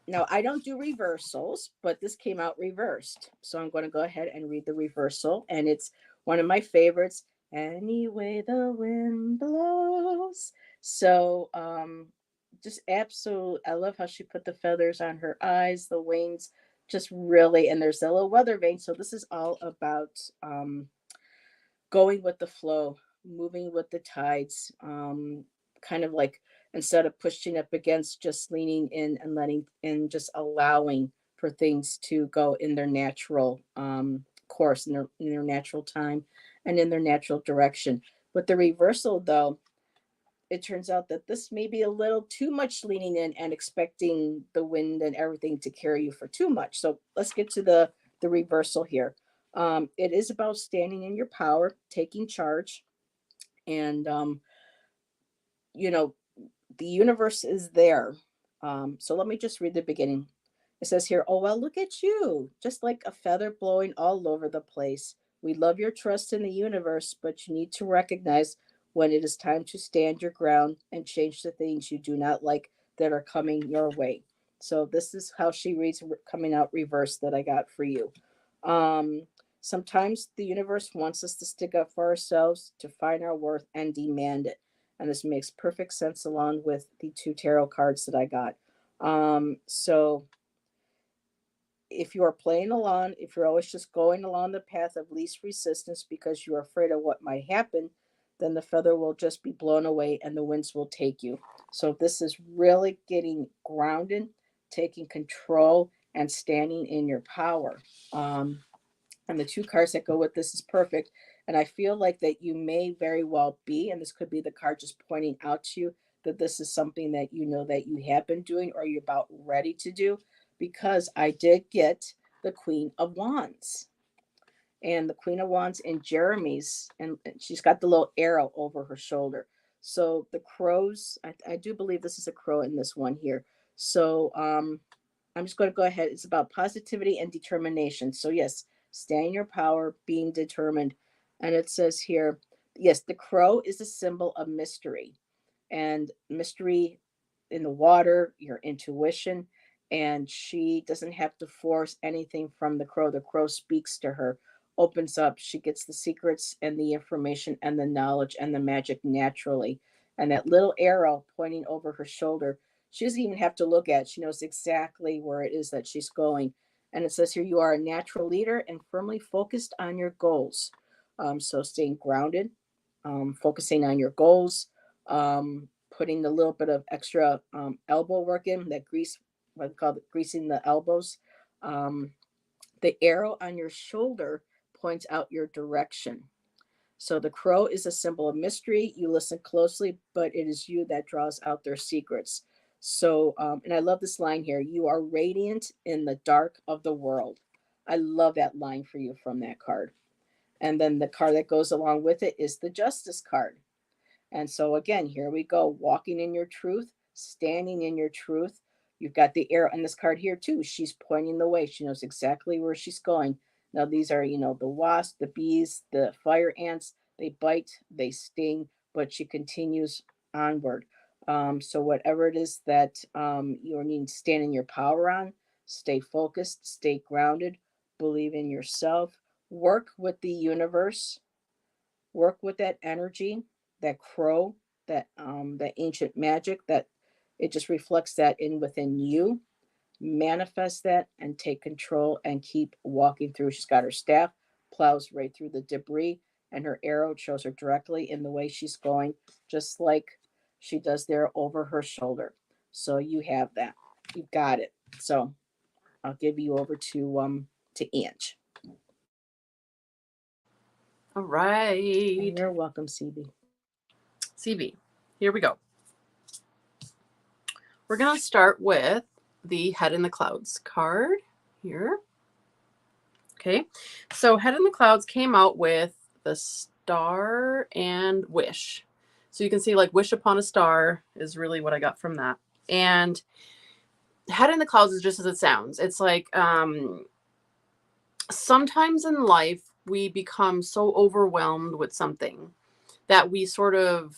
Now I don't do reversals, but this came out reversed. So I'm going to go ahead and read the reversal. And it's one of my favorites. Any way the wind blows. So just absolute, I love how she put the feathers on her eyes, the wings, just really, and there's a little weather vane. So this is all about going with the flow, moving with the tides, kind of like instead of pushing up against, just leaning in and letting in, just allowing for things to go in their natural course, in their natural time and in their natural direction. With the reversal, though, it turns out that this may be a little too much leaning in and expecting the wind and everything to carry you for too much. So let's get to the reversal here. It is about standing in your power, taking charge, and you know the universe is there. So let me just read the beginning. It says here, "Oh, well, look at you, just like a feather blowing all over the place. We love your trust in the universe, but you need to recognize when it is time to stand your ground and change the things you do not like that are coming your way." So this is how she reads, coming out reverse, that I got for you. Um, Sometimes the universe wants us to stick up for ourselves, to find our worth and demand it. And this makes perfect sense along with the two tarot cards that I got. So if you are playing along, if you're always just going along the path of least resistance because you're afraid of what might happen, then the feather will just be blown away and the winds will take you. So this is really getting grounded, taking control, and standing in your power. And the two cards that go with this is perfect. And I feel like that you may very well be, and this could be the card just pointing out to you that this is something that you know that you have been doing or you're about ready to do, because I did get the Queen of Wands. And the Queen of Wands in Jeremy's, and she's got the little arrow over her shoulder. So the crows, I do believe this is a crow in this one here. So I'm just going to go ahead. It's about positivity and determination. So, yes, stay in your power, being determined. And it says here, yes, the crow is a symbol of mystery, and mystery in the water, your intuition. And she doesn't have to force anything from the crow. The crow speaks to her, opens up. She gets the secrets and the information and the knowledge and the magic naturally. And that little arrow pointing over her shoulder, she doesn't even have to look at it. She knows exactly where it is that she's going. And it says here, you are a natural leader and firmly focused on your goals. So staying grounded, focusing on your goals, putting a little bit of extra elbow work in, that grease, what we call it, greasing the elbows. Um, the arrow on your shoulder points out your direction. So the crow is a symbol of mystery. You listen closely, but it is you that draws out their secrets. So, and I love this line here, you are radiant in the dark of the world. I love that line for you from that card. And then the card that goes along with it is the Justice card. And so again, here we go, walking in your truth, standing in your truth. You've got the arrow in this card here too. She's pointing the way. She knows exactly where she's going. Now these are, the wasp, the bees, the fire ants. They bite, they sting, but she continues onward. So whatever it is that you need to stand in your power on, stay focused, stay grounded, believe in yourself, work with the universe, work with that energy, that crow, that ancient magic, that it just reflects that in within you. Manifest that and take control and keep walking through. She's got her staff, plows right through the debris, and her arrow shows her directly in the way she's going, just like she does there over her shoulder. So you have that. You've got it. So I'll give you over to Ange. All right. You're welcome, CB. CB, here we go. We're going to start with the Head in the Clouds card here. Okay, so Head in the Clouds came out with the star and wish. So you can see like wish upon a star is really what I got from that. And Head in the Clouds is just as it sounds. It's like sometimes in life we become so overwhelmed with something that we sort of,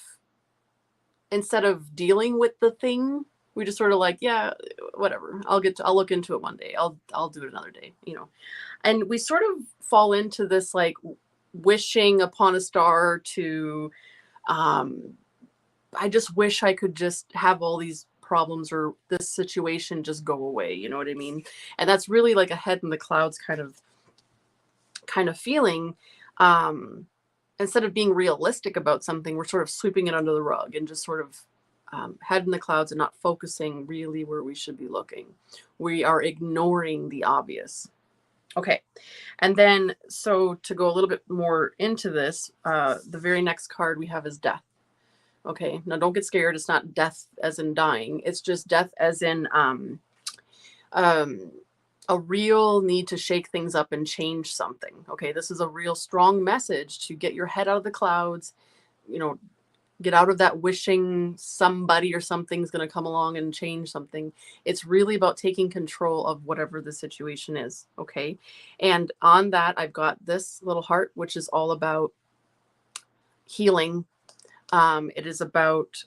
instead of dealing with the thing, we just sort of like, yeah, whatever. I'll look into it one day. I'll do it another day, you know. And we sort of fall into this like wishing upon a star to I just wish I could just have all these problems or this situation just go away, you know what I mean? And that's really like a head in the clouds kind of feeling. Instead of being realistic about something, we're sort of sweeping it under the rug and just sort of head in the clouds and not focusing really where we should be looking. We are ignoring the obvious. Okay. And then, so to go a little bit more into this, the very next card we have is death. Okay. Now don't get scared. It's not death as in dying. It's just death as in a real need to shake things up and change something. Okay. This is a real strong message to get your head out of the clouds, you know, get out of that wishing somebody or something's going to come along and change something. It's really about taking control of whatever the situation is. Okay. And on that, I've got this little heart, which is all about healing. It is about,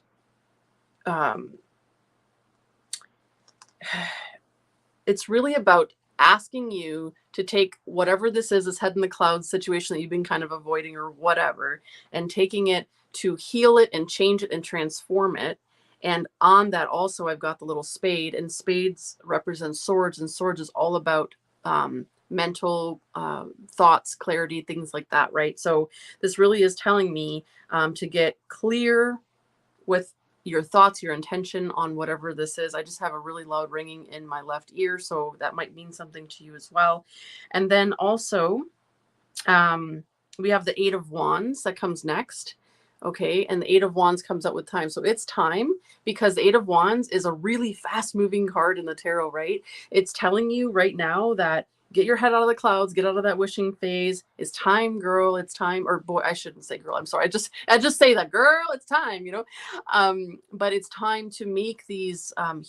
it's really about asking you to take whatever this head in the clouds situation that you've been kind of avoiding or whatever, and taking it to heal it and change it and transform it. And on that also, I've got the little spade, and spades represent swords, and swords is all about mental thoughts, clarity, things like that, right? So this really is telling me to get clear with your thoughts, your intention on whatever this is. I just have a really loud ringing in my left ear, so that might mean something to you as well. And then also, we have the Eight of Wands that comes next. Okay, and the Eight of Wands comes out with time. So it's time, because the Eight of Wands is a really fast moving card in the tarot, right? It's telling you right now that get your head out of the clouds, get out of that wishing phase. It's time, girl. It's time. Or boy, I shouldn't say girl. I'm sorry. I just say that, girl, it's time, you know. But it's time to make these and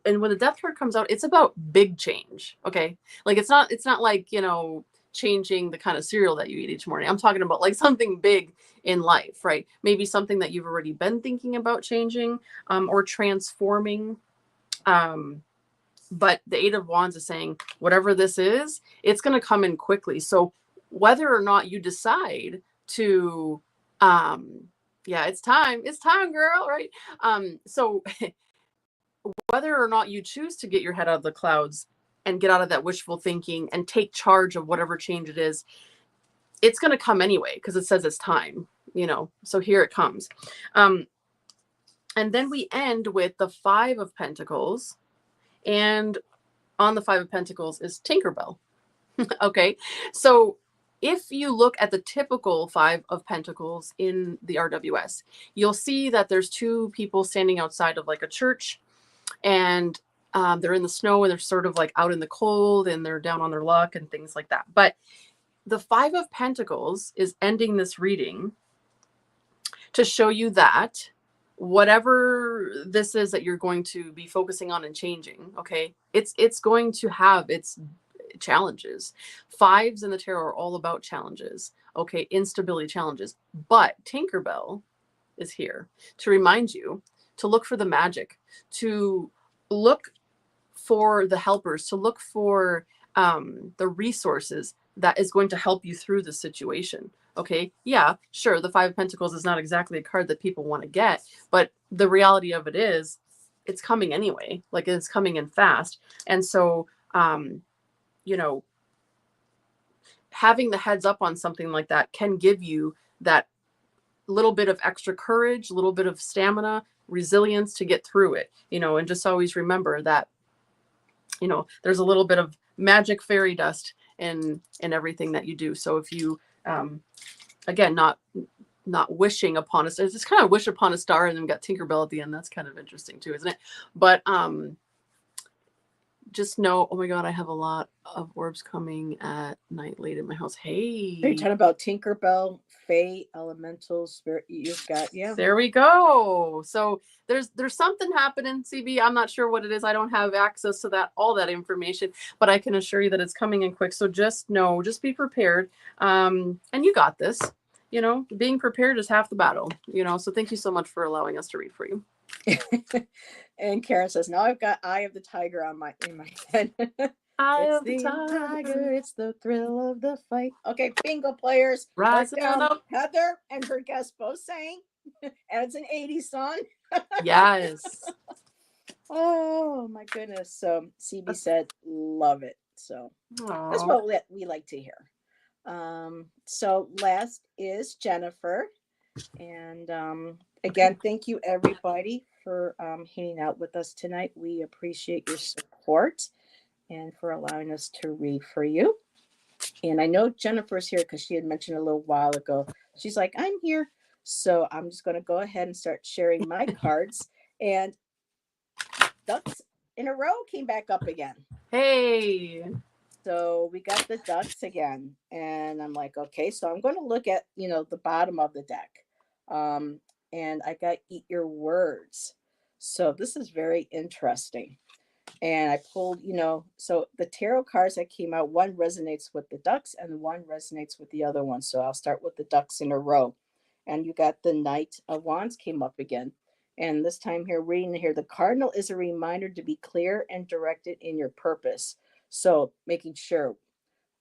when the death card comes out, it's about big change. Okay. Like it's not like, you know, changing the kind of cereal that you eat each morning. I'm talking about like something big in life, right? Maybe something that you've already been thinking about changing or transforming. But the Eight of Wands is saying, whatever this is, it's going to come in quickly. So whether or not you decide to, yeah, it's time, girl, right? So whether or not you choose to get your head out of the clouds and get out of that wishful thinking and take charge of whatever change it is, it's going to come anyway, because it says it's time, you know, so here it comes. And then we end with the Five of Pentacles. And on the Five of Pentacles is Tinkerbell. Okay. So if you look at the typical Five of Pentacles in the RWS, you'll see that there's two people standing outside of like a church, and they're in the snow, and they're sort of like out in the cold, and they're down on their luck and things like that. But the Five of Pentacles is ending this reading to show you that whatever this is that you're going to be focusing on and changing, okay, it's going to have its challenges. Fives in the tarot are all about challenges, okay, instability, challenges. But Tinkerbell is here to remind you to look for the magic, to look for the helpers, to look for the resources that is going to help you through the situation. Okay, yeah, sure, the Five of Pentacles is not exactly a card that people want to get, but the reality of it is it's coming anyway. Like, it's coming in fast. And so, you know, having the heads up on something like that can give you that little bit of extra courage, a little bit of stamina, resilience to get through it, and just always remember that, there's a little bit of magic fairy dust in everything that you do. So if you, again, not wishing upon a star, it's kind of wish upon a star and then got Tinkerbell at the end. That's kind of interesting too, isn't it? But just know, oh my God, I have a lot of orbs coming at night late in my house. Are you Hey, talking about Tinkerbell, Fae, Elemental, Spirit? You've got, yeah. there we go. So there's something happening, CB. I'm not sure what it is. I don't have access to all that information, but I can assure you that it's coming in quick. So just know, just be prepared. And you got this. Being prepared is half the battle. So thank you so much for allowing us to read for you. And Karen says, now I've got Eye of the Tiger in my head. It's the tiger, it's the thrill of the fight. Okay, bingo players. Rising up. Heather and her guest both sang. And it's an 80s song. Yes. Oh my goodness. So CB said, love it. So that's what we like to hear. So last is Jennifer. And again, thank you everybody for hanging out with us tonight. We appreciate your support and for allowing us to read for you. And I know Jennifer's here because she had mentioned a little while ago. She's like, I'm here. So I'm just going to go ahead and start sharing my cards. And ducks in a row came back up again. Hey. So we got the ducks again. And I'm like, okay, so I'm going to look at, the bottom of the deck. And I got Eat Your Words. So this is very interesting. And I pulled, so the tarot cards that came out, one resonates with the ducks and one resonates with the other one. So I'll start with the ducks in a row. And you got the Knight of Wands came up again. And this time here, reading here, the Cardinal is a reminder to be clear and directed in your purpose. So making sure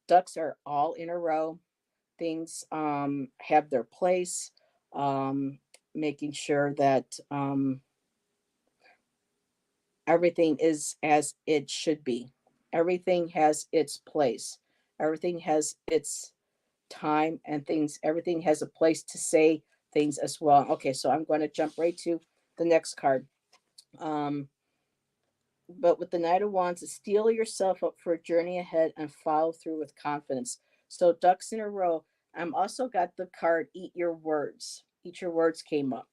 ducks are all in a row. Things have their place. Making sure that everything is as it should be. Everything has its place. Everything has its time and things. Everything has a place to say things as well. Okay, so I'm going to jump right to the next card. But with the Knight of Wands, steel yourself up for a journey ahead and follow through with confidence. So ducks in a row. I'm also got the card Eat Your Words. Eat Your Words came up.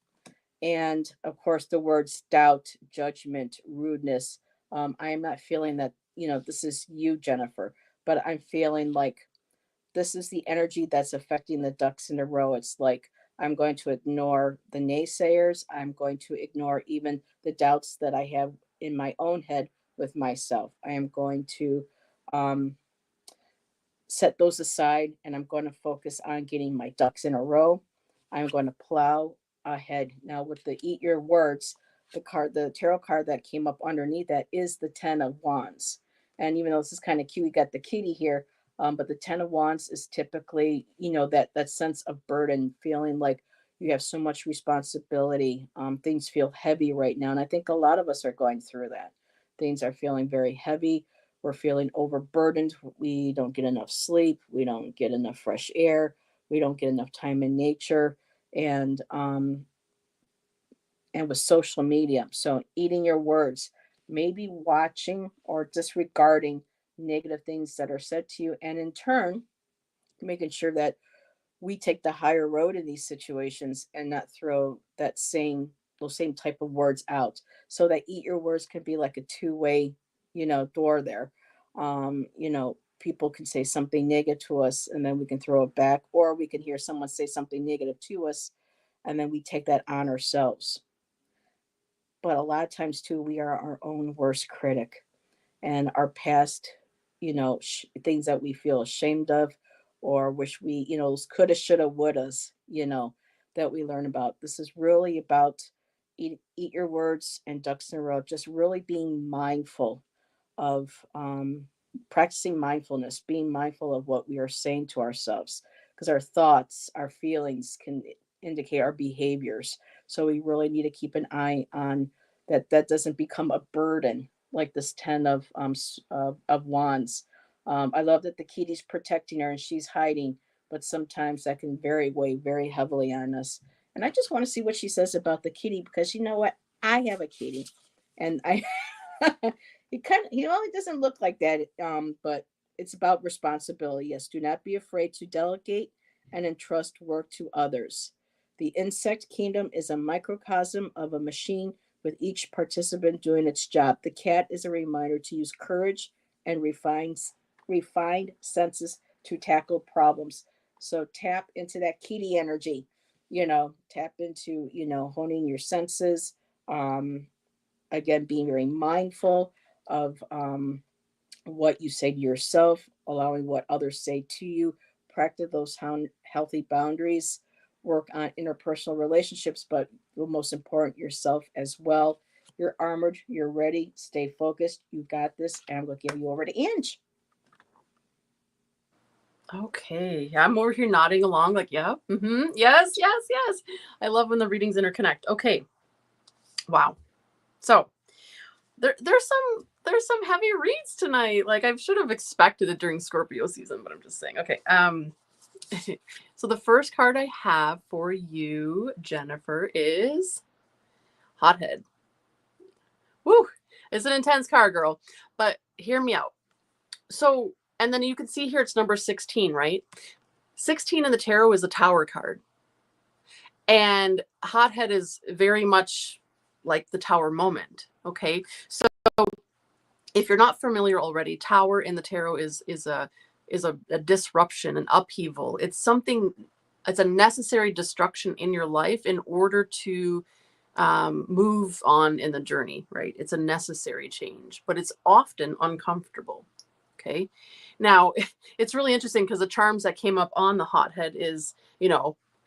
And of course, the words doubt, judgment, rudeness. I am not feeling that, this is you, Jennifer, but I'm feeling like this is the energy that's affecting the ducks in a row. It's like, I'm going to ignore the naysayers. I'm going to ignore even the doubts that I have in my own head with myself. I am going to set those aside and I'm going to focus on getting my ducks in a row. I'm going to plow ahead. Now with the Eat Your Words, the tarot card that came up underneath that is the Ten of Wands. And even though this is kind of cute, we got the kitty here, but the Ten of Wands is typically, that sense of burden, feeling like you have so much responsibility. Things feel heavy right now. And I think a lot of us are going through that. Things are feeling very heavy. We're feeling overburdened. We don't get enough sleep. We don't get enough fresh air. We don't get enough time in nature. And with social media. So eating your words, maybe watching or disregarding negative things that are said to you, and in turn, making sure that we take the higher road in these situations and not throw those same type of words out. So that Eat Your Words can be like a two-way, door there. People can say something negative to us and then we can throw it back, or we can hear someone say something negative to us and then we take that on ourselves. But a lot of times too, we are our own worst critic, and our past, things that we feel ashamed of or wish we, coulda, shoulda, wouldas, that we learn about. This is really about, eat your words and ducks in a row. Just really being mindful of practicing mindfulness, being mindful of what we are saying to ourselves, because our thoughts, our feelings can indicate our behaviors. So we really need to keep an eye on that. That doesn't become a burden, like this ten of wands. I love that the kitty's protecting her and she's hiding, but sometimes that can weigh very heavily on us. And I just want to see what she says about the kitty, because you know what? I have a kitty, and I he only doesn't look like that, but it's about responsibility. Yes, do not be afraid to delegate and entrust work to others. The insect kingdom is a microcosm of a machine, with each participant doing its job. The cat is a reminder to use courage and refined senses to tackle problems. So tap into that kitty energy, tap into, honing your senses. Um, Again, being very mindful of what you say to yourself, allowing what others say to you, practice those healthy boundaries, work on interpersonal relationships, but the most important, yourself as well. You're armored, you're ready, stay focused, you got this, and I'm going to give you over to Ange. Okay. Yeah, I'm over here nodding along, like, yeah, yes, yes, yes. I love when the readings interconnect. Okay. Wow. So there's some heavy reads tonight. Like I should have expected it during Scorpio season, but I'm just saying. Okay. So the first card I have for you, Jennifer, is Hothead. Woo! It's an intense card, girl. But hear me out. So, and then you can see here it's number 16, right? 16 in the tarot is a tower card. And Hothead is very much like the tower moment. Okay. So if you're not familiar already, tower in the tarot is a disruption, an upheaval. It's something, it's a necessary destruction in your life in order to move on in the journey, right? It's a necessary change, but it's often uncomfortable. Okay. Now, it's really interesting because the charms that came up on the Hothead is,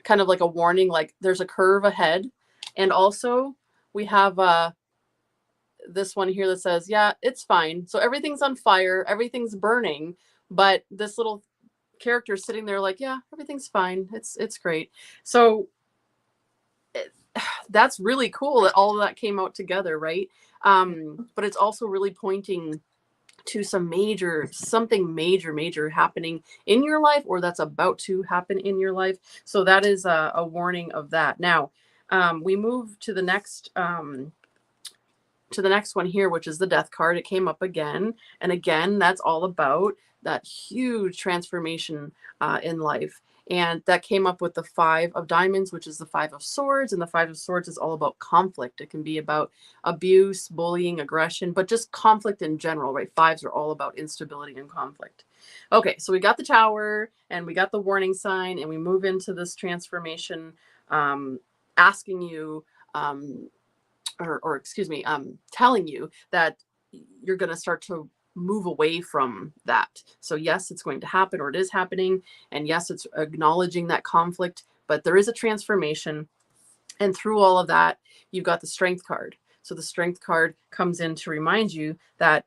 kind of like a warning, like there's a curve ahead. And also we have this one here that says, yeah, it's fine. So everything's on fire, everything's burning, but this little character sitting there like, yeah, everything's fine. It's great. So that's really cool that all of that came out together, right? But it's also really pointing to something major happening in your life, or that's about to happen in your life. So that is a warning of that. Now, we move to the next one here, which is the Death card. It came up again and again. That's all about that huge transformation in life. And that came up with the 5 of Diamonds, which is the 5 of Swords. And the 5 of Swords is all about conflict. It can be about abuse, bullying, aggression, but just conflict in general, right? 5s are all about instability and conflict. Okay, so we got the Tower and we got the warning sign, and we move into this transformation, asking you, or excuse me, telling you that you're going to start to move away from that. So yes, it's going to happen, or it is happening. And yes, it's acknowledging that conflict, but there is a transformation. And through all of that, you've got the Strength card. So the Strength card comes in to remind you that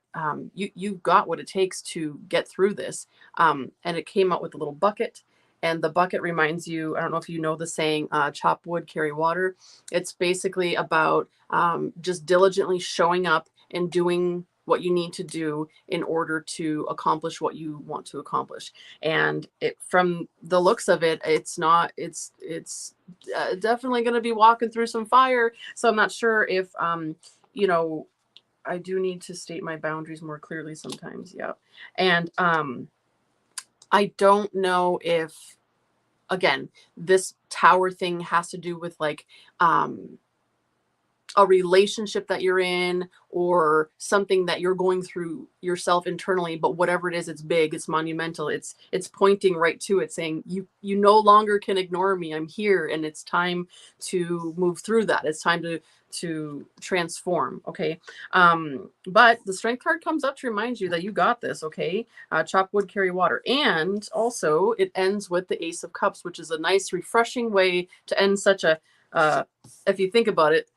you've got what it takes to get through this. And it came out with a little bucket. And the bucket reminds you, I don't know if you know the saying, chop wood, carry water. It's basically about just diligently showing up and doing what you need to do in order to accomplish what you want to accomplish. And from the looks of it, it's definitely going to be walking through some fire. So I'm not sure if, I do need to state my boundaries more clearly sometimes. Yeah. And I don't know if, again, this tower thing has to do with like a relationship that you're in, or something that you're going through yourself internally, but whatever it is, it's big, it's monumental, it's pointing right to it, saying you no longer can ignore me. I'm here, and it's time to move through that. It's time to transform. Okay. But the Strength card comes up to remind you that you got this. Okay. Chop wood, carry water. And also it ends with the Ace of Cups, which is a nice refreshing way to end such a if you think about it,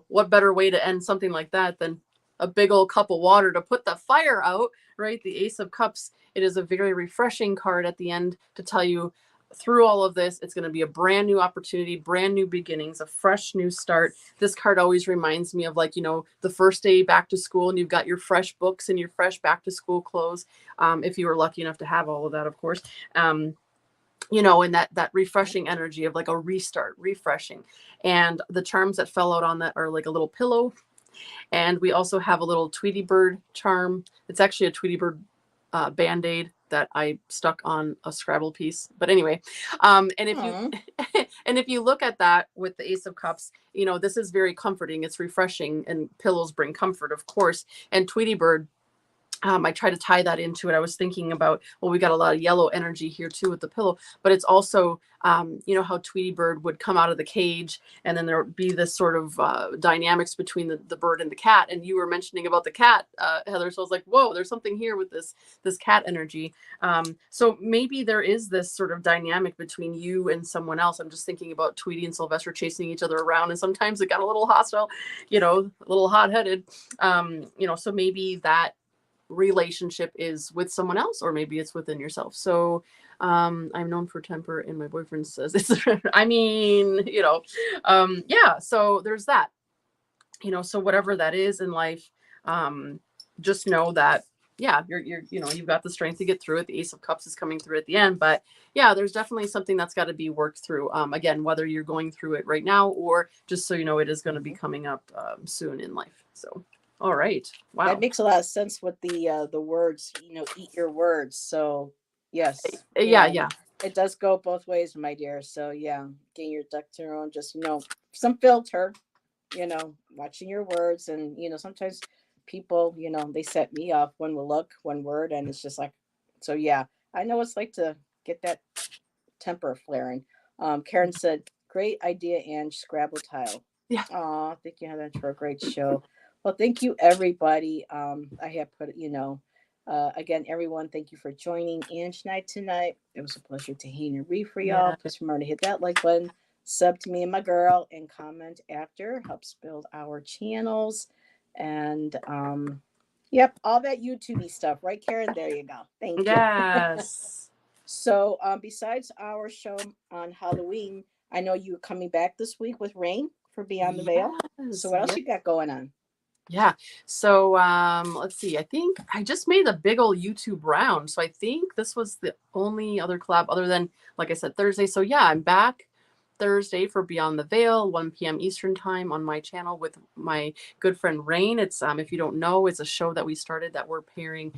what better way to end something like that than a big old cup of water to put the fire out, right? The Ace of Cups, it is a very refreshing card at the end to tell you through all of this, it's going to be a brand new opportunity, brand new beginnings, a fresh new start. This card always reminds me of, like, the first day back to school and you've got your fresh books and your fresh back to school clothes. If you were lucky enough to have all of that, of course. And that refreshing energy of like a restart, refreshing. And the charms that fell out on that are like a little pillow. And we also have a little Tweety Bird charm. It's actually a Tweety Bird Band-Aid that I stuck on a Scrabble piece. But anyway, and if you Aw. and if you look at that with the Ace of Cups, this is very comforting. It's refreshing, and pillows bring comfort, of course. And Tweety Bird, I try to tie that into it. I was thinking about, well, we got a lot of yellow energy here too with the pillow, but it's also, how Tweety Bird would come out of the cage and then there would be this sort of dynamics between the bird and the cat. And you were mentioning about the cat, Heather. So I was like, whoa, there's something here with this cat energy. So maybe there is this sort of dynamic between you and someone else. I'm just thinking about Tweety and Sylvester chasing each other around, and sometimes it got a little hostile, a little hot-headed. So maybe that relationship is with someone else, or maybe it's within yourself. So I'm known for temper, and my boyfriend says it's yeah, so there's that. So whatever that is in life, just know that, yeah, you've got the strength to get through it. The Ace of Cups is coming through at the end, but yeah, there's definitely something that's got to be worked through, again, whether you're going through it right now or just so you know, it is going to be coming up soon in life. So all right. That Wow. makes a lot of sense with the words, eat your words. So yes, Yeah, and yeah. it does go both ways, my dear. So yeah, getting your ducks in a row, just some filter, watching your words, and sometimes people, they set me up one look, one word, and it's just like, so yeah, I know it's like to get that temper flaring. Karen said, "Great idea, and Scrabble tile." Yeah. Aw, thank you, Heather, for a great show. Well, thank you, everybody. I have put, again, everyone, thank you for joining Ange and I tonight. It was a pleasure to hang and read for y'all. Yeah. Please remember to hit that like button, sub to me and my girl, and comment after. Helps build our channels. And yep, all that YouTubey stuff, right, Karen? There you go. Thank you. Yes. So, besides our show on Halloween, I know you're coming back this week with Rain for Beyond the Veil. So, Yes. what else Yeah. you got going on? Yeah. So let's see. I think I just made a big old YouTube round. So I think this was the only other collab other than, like I said, Thursday. So yeah, I'm back Thursday for Beyond the Veil, 1 p.m. Eastern time on my channel with my good friend Rain. It's if you don't know, it's a show that we started that we're pairing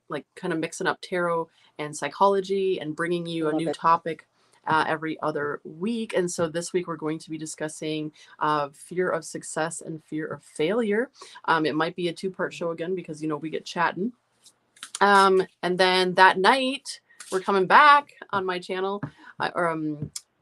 like kind of mixing up tarot and psychology and bringing I you a love new it. topic every other week. And so this week we're going to be discussing fear of success and fear of failure. It might be a two-part show again because we get chatting. And then that night we're coming back on my channel,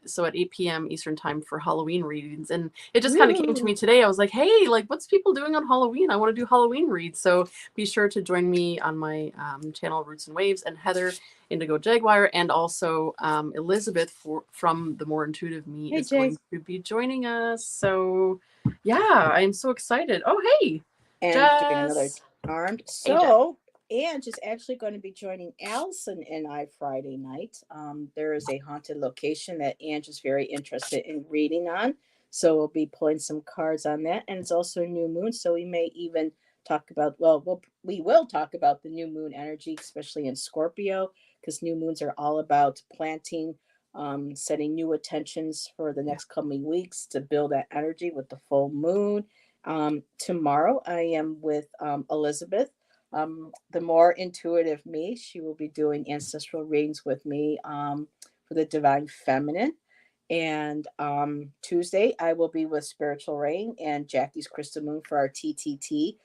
so at 8 p.m. Eastern time for Halloween readings. And it just kind of came to me Woo! today. I was like, hey, like, what's people doing on Halloween? I want to do Halloween reads. So be sure to join me on my channel, Roots and Waves, and Heather, Indigo Jaguar, and also Elizabeth from The More Intuitive Me Hey, is Jay. going to be joining us. So yeah, I'm so excited. Oh, hey, And doing another Jess. armed. Hey, Jess. So, Ange is actually going to be joining Allison and I Friday night. There is a haunted location that Ange is very interested in reading on. So, we'll be pulling some cards on that. And it's also a new moon. So, we may even talk about, we will talk about the new moon energy, especially in Scorpio, because new moons are all about planting, setting new intentions for the next coming weeks to build that energy with the full moon. Tomorrow, I am with Elizabeth, the more intuitive me. She will be doing ancestral readings with me for the divine feminine. And Tuesday, I will be with Spiritual Rain and Jackie's Crystal Moon for our TTT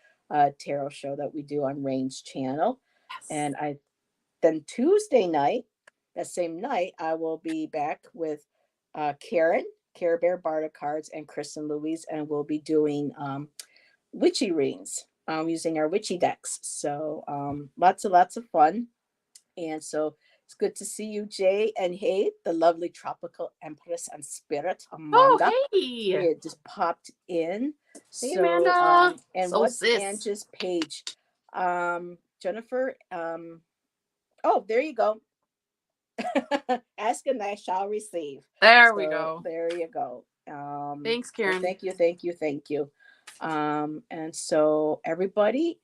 tarot show that we do on Rain's channel. Yes. And then Tuesday night, that same night, I will be back with Karen, Care Bear Barda cards, and Kristen Louise, and we'll be doing witchy readings using our witchy decks. So lots of fun. And so It's good to see you, Jay. And hey, the lovely tropical empress and spirit, Oh, Amanda. hey. It just popped in. Hey, So, Amanda. and So, what's sis. Angie's page? Jennifer, oh, there you go. Ask and I shall receive. There we So go. there you go. Thanks, Well, Karen. thank you. And so everybody,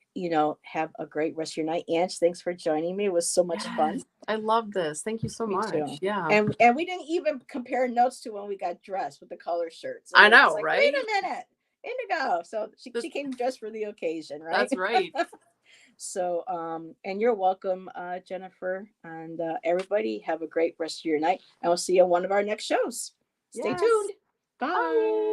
have a great rest of your night. Ange, thanks for joining me. It was so much fun. Yes. I love this. Thank you so Me much. too. Yeah. And we didn't even compare notes to when we got dressed with the color shirts. And I it was know, like, right? wait a minute, indigo. So she came dressed for the occasion, right? That's right. So, and you're welcome, Jennifer, and everybody have a great rest of your night. And we'll see you on one of our next shows. Stay Yes. tuned. Bye. Bye.